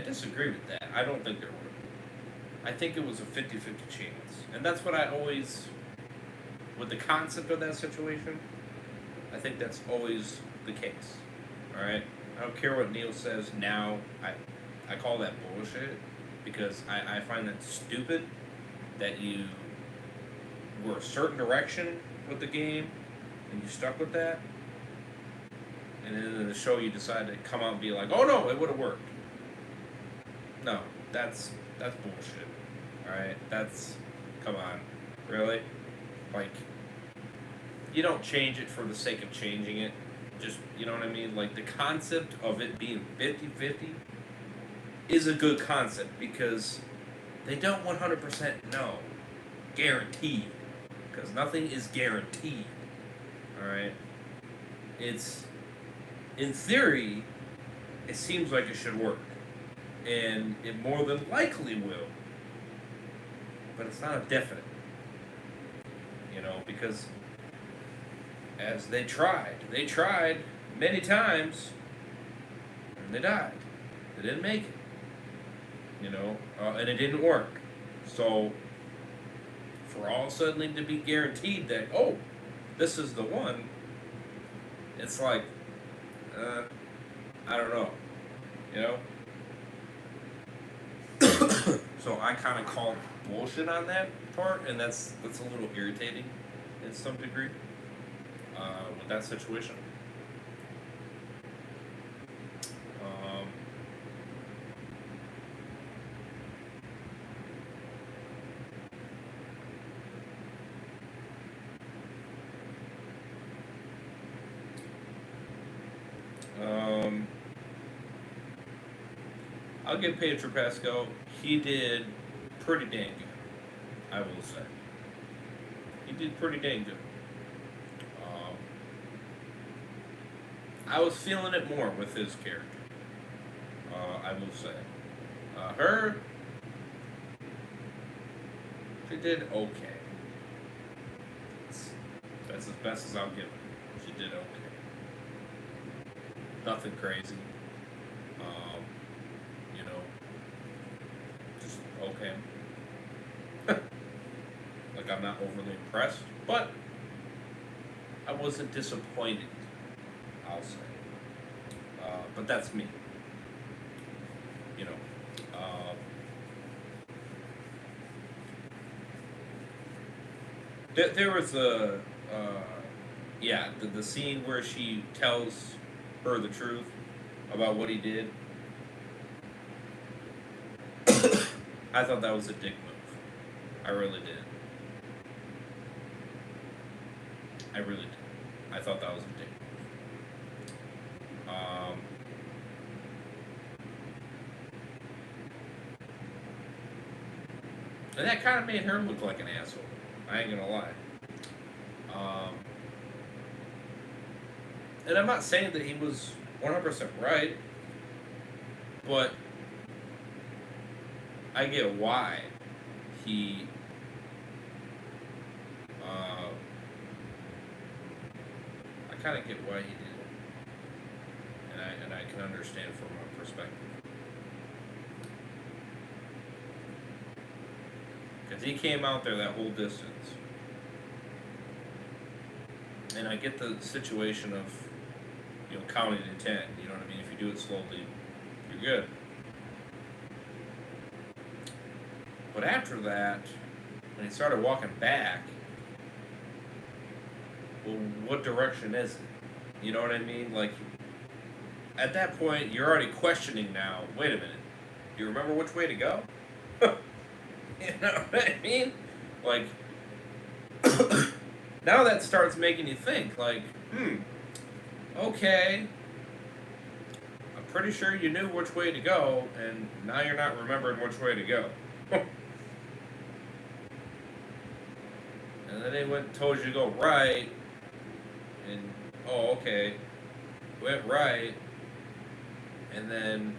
disagree with that. I don't think there would have been. I think it was a 50-50 chance. And that's what I always, with the concept of that situation, I think that's always the case. Alright? I don't care what Neil says now. I call that bullshit because I find that stupid that you were a certain direction with the game and you stuck with that. And then in the show you decide to come out and be like, oh no, it would have worked. No, that's bullshit. Alright? Come on. Really? Like, you don't change it for the sake of changing it. Just, you know what I mean? Like, the concept of it being 50-50 is a good concept because they don't 100% know. Guaranteed. Because nothing is guaranteed. Alright? It's, in theory, it seems like it should work. And it more than likely will. But it's not a definite. Because as they tried many times, and they died. They didn't make it. And it didn't work. So, for all of a sudden to be guaranteed that, oh, this is the one, it's like, I don't know. So I kind of call bullshit on that part, and that's a little irritating in some degree with that situation. I'll give Pedro Pascal. He did pretty dang good, I will say. He did pretty dang good. I was feeling it more with his character. I will say. Her, she did okay. That's as best as I'll give it. She did okay. Nothing crazy. Just okay. Like, I'm not overly impressed, but I wasn't disappointed, I'll say. But that's me. You know. There was the scene where she tells her the truth about what he did. I thought that was a dick move. I really did. I really did. I thought that was a dick move. And that kind of made her look like an asshole. I ain't gonna lie. And I'm not saying that he was 100% right, but I get why he I kind of get why he did it, and I can understand from my perspective, because he came out there that whole distance, and I get the situation of counting to 10. You know what I mean? If you do it slowly, you're good. But after that, when he started walking back, well, what direction is it? You know what I mean? Like, at that point, you're already questioning now. Wait a minute. Do you remember which way to go? You know what I mean? Like, now that starts making you think, like, okay, I'm pretty sure you knew which way to go, and now you're not remembering which way to go. And then they told you to go right, and okay, went right, and then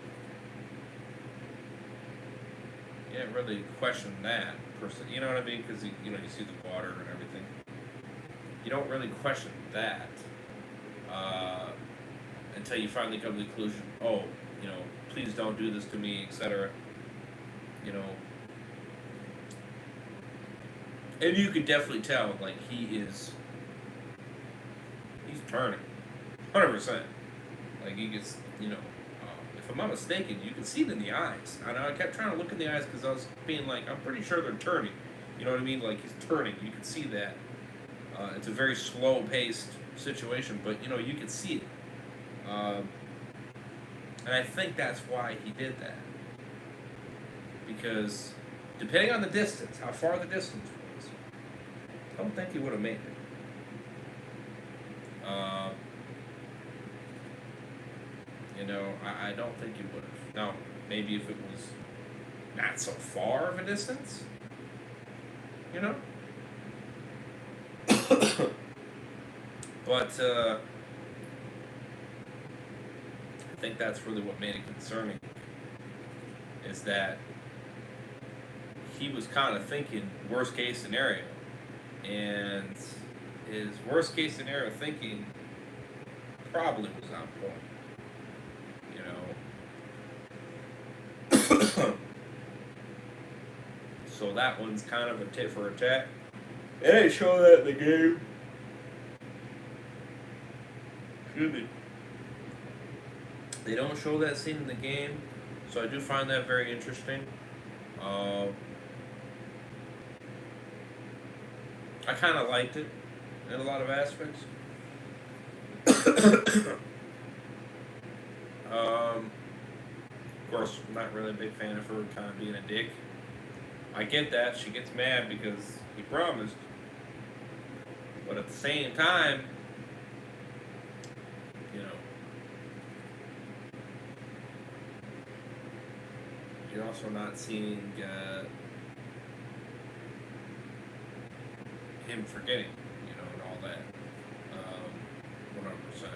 you didn't really question that person. You know what I mean? Because you see the water and everything. You don't really question that until you finally come to the conclusion. Oh, please don't do this to me, etc. And you could definitely tell, like, he's turning, 100%. Like, he gets, if I'm not mistaken, you can see it in the eyes. I know I kept trying to look in the eyes because I was being like, I'm pretty sure they're turning. You know what I mean? Like, he's turning. You can see that. It's a very slow-paced situation, but, you can see it. And I think that's why he did that. Because, depending on the distance, how far the distance was, I don't think he would have made it. I don't think he would have. Now, maybe if it was not so far of a distance, But, I think that's really what made it concerning, is that he was kind of thinking worst case scenario, and his worst case scenario thinking probably was on point. So that one's kind of a tit for a tat. They didn't show that in the game. Excuse me. They don't show that scene in the game, so I do find that very interesting. I kind of liked it in a lot of aspects. Of course, I'm not really a big fan of her kind of being a dick. I get that. She gets mad because he promised. But at the same time, you're also not seeing him forgetting, and all that. 100%.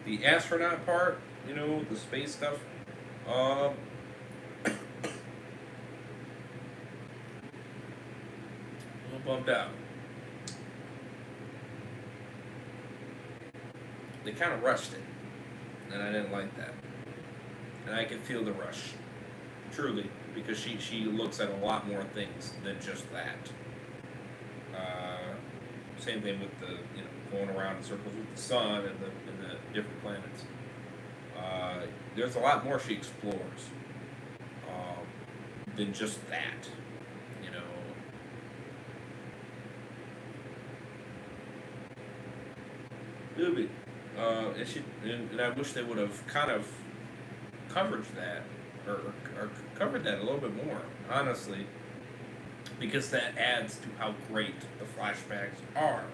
The astronaut part, the space stuff, a little bummed out. they kind of rushed it, and I didn't like that. And I could feel the rush, truly, because she looks at a lot more things than just that. Same thing with the going around in circles with the sun and the different planets. There's a lot more she explores than just that, you know. Movie. And I wish they would have kind of covered that, or covered that a little bit more, honestly, because that adds to how great the flashbacks are.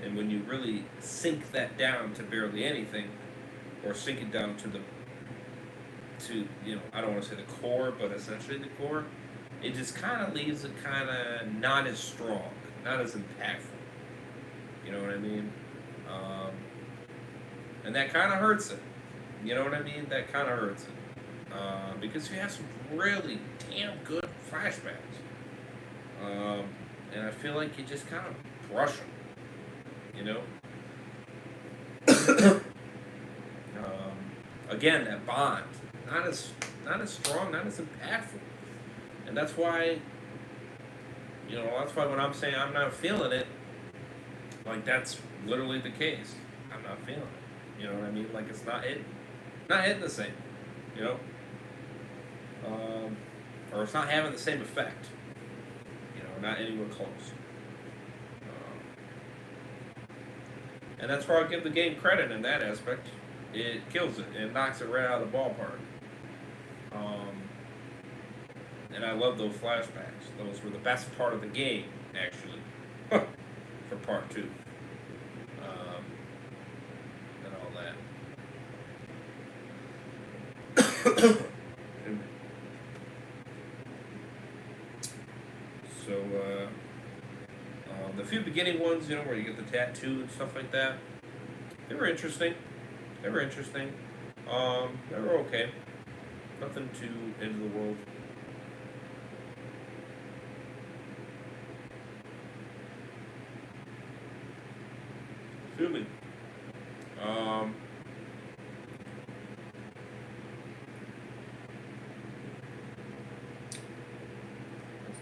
And when you really sink that down to barely anything, or sink it down to I don't want to say the core, but essentially the core, it just kind of leaves it kind of not as strong, not as impactful. You know what I mean? And that kind of hurts it. You know what I mean? That kind of hurts it. Because you have some really damn good flashbacks. And I feel like you just kind of brush them. You know? Again, that bond. Not as strong, not as impactful. And that's why, when I'm saying I'm not feeling it, like that's literally the case. I'm not feeling it. You know what I mean? Like it's not hitting the same, you know? Or it's not having the same effect. Not anywhere close. And that's where I'll give the game credit in that aspect. It kills it. It knocks it right out of the ballpark. And I love those flashbacks. Those were the best part of the game, actually, for part 2. And all that. So, the few beginning ones, where you get the tattoo and stuff like that, they were interesting. They were okay. Nothing too end of the world. Feel me? That's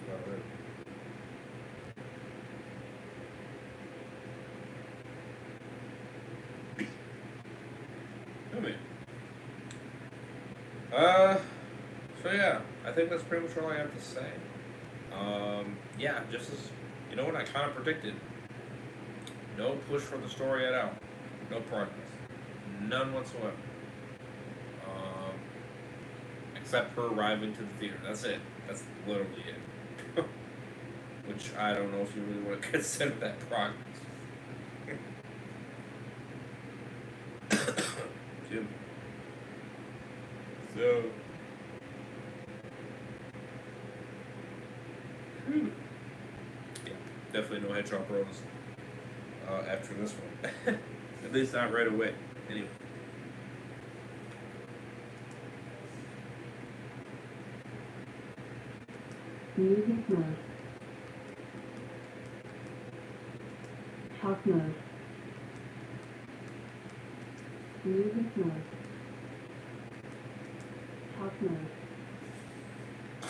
about it. Feel me? So yeah, I think that's pretty much all I have to say. Yeah, just as, what I kind of predicted. No push for the story at all. No progress. None whatsoever. Except her arriving to the theater. That's it. That's literally it. Which I don't know if you really want to consider that progress. Jim. So. Yeah, definitely no head chop rolls after this one. At least not right away. Anyway. Music mode. Talk mode. Music mode. Talk mode.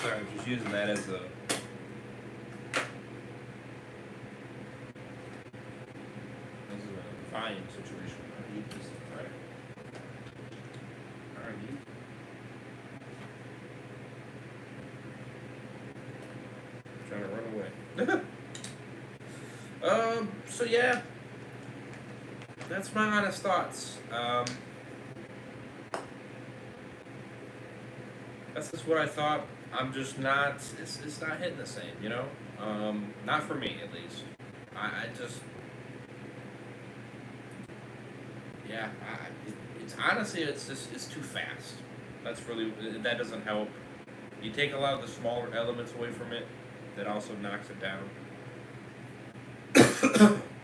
Sorry, I'm just using that as a volume situation. I need this. Right. Alright. Trying to run away. So yeah. That's my honest thoughts. That's just what I thought. I'm just not, it's not hitting the same, not for me at least. I just, yeah, it's honestly, it's too fast. That doesn't help. You take a lot of the smaller elements away from it, that also knocks it down.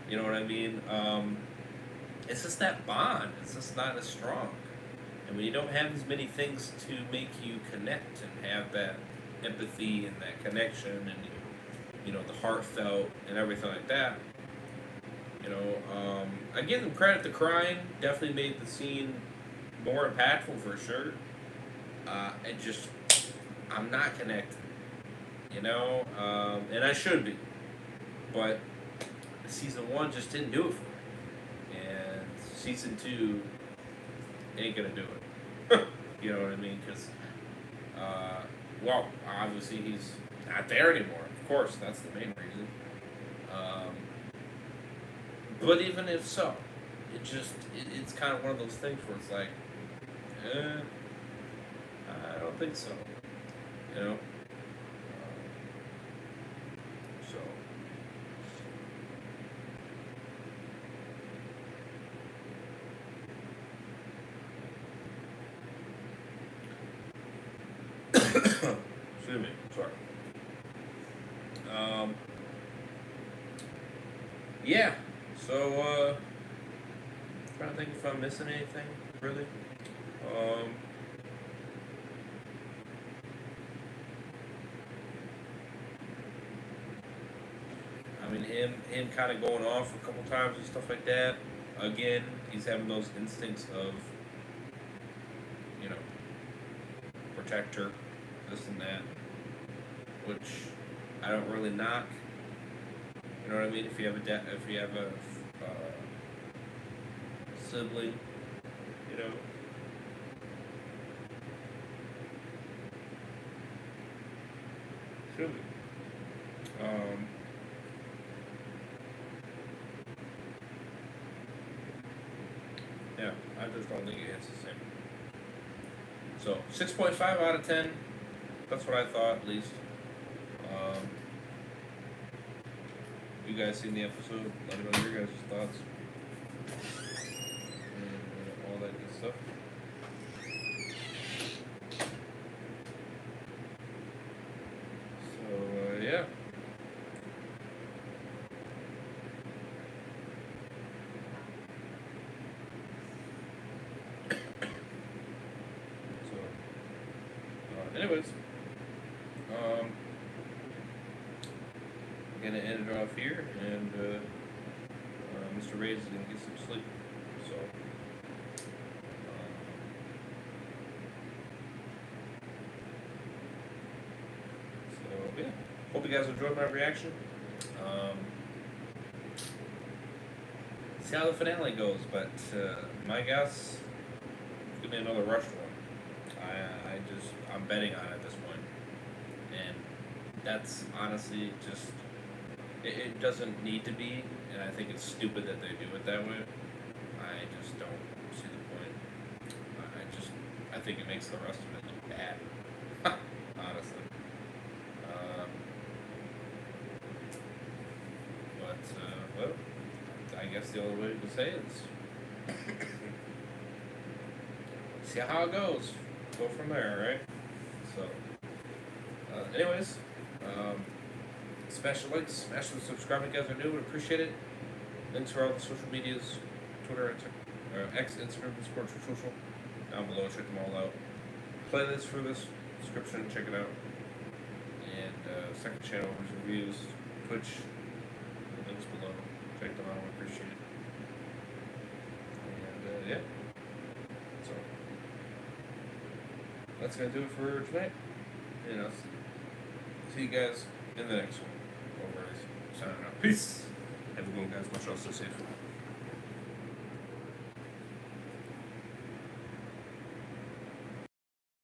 You know what I mean? It's just that bond. It's just not as strong. And when you don't have as many things to make you connect and have that empathy and that connection and, the heartfelt and everything like that, You know, I give them credit. The crying definitely made the scene more impactful for sure. It just, I'm not connected. You know, and I should be, but season 1 just didn't do it for me, and season 2 ain't gonna do it. You know what I mean? Because, well, obviously he's not there anymore. Of course, that's the main reason. But even if so, it's kind of one of those things where it's like, I don't think so. You know. So. Excuse me. Sorry. Yeah. So, trying to think if I'm missing anything, really. I mean, him kind of going off a couple times and stuff like that. Again, he's having those instincts of, you know, protect her, this and that, which I don't really knock. You know what I mean? If you have a sibling, you know. Should be. Yeah, I just don't think it hits the same. So 6.5 out of 10. That's what I thought, at least. You guys seen the episode? Let me know your guys' thoughts. And all that good stuff. So, yeah. So, anyways. I'm gonna end it off here, and Mr. Ray's gonna get some sleep. So, yeah. Hope you guys enjoyed my reaction. See how the finale goes, but my guess it's gonna be another rushed one. I'm betting on it at this point, and that's honestly just. It doesn't need to be, and I think it's stupid that they do it that way. I just don't see the point. I think it makes the rest of it look bad. Honestly. Well, I guess the only way to say it is see how it goes. Go from there, right? So, anyways, smash the likes, smash the subscribe if you guys are new, would appreciate it. Links for all the social medias, Twitter, X, Instagram, Discord, for social, down below, check them all out. Playlist for this description, check it out. And second channel was reviews, Twitch, the links below, check them out, we appreciate it. And yeah, so that's gonna do it for tonight. And I'll see you guys in the next one. Over. Signing out. Peace. Have a good one, guys. Much else to say.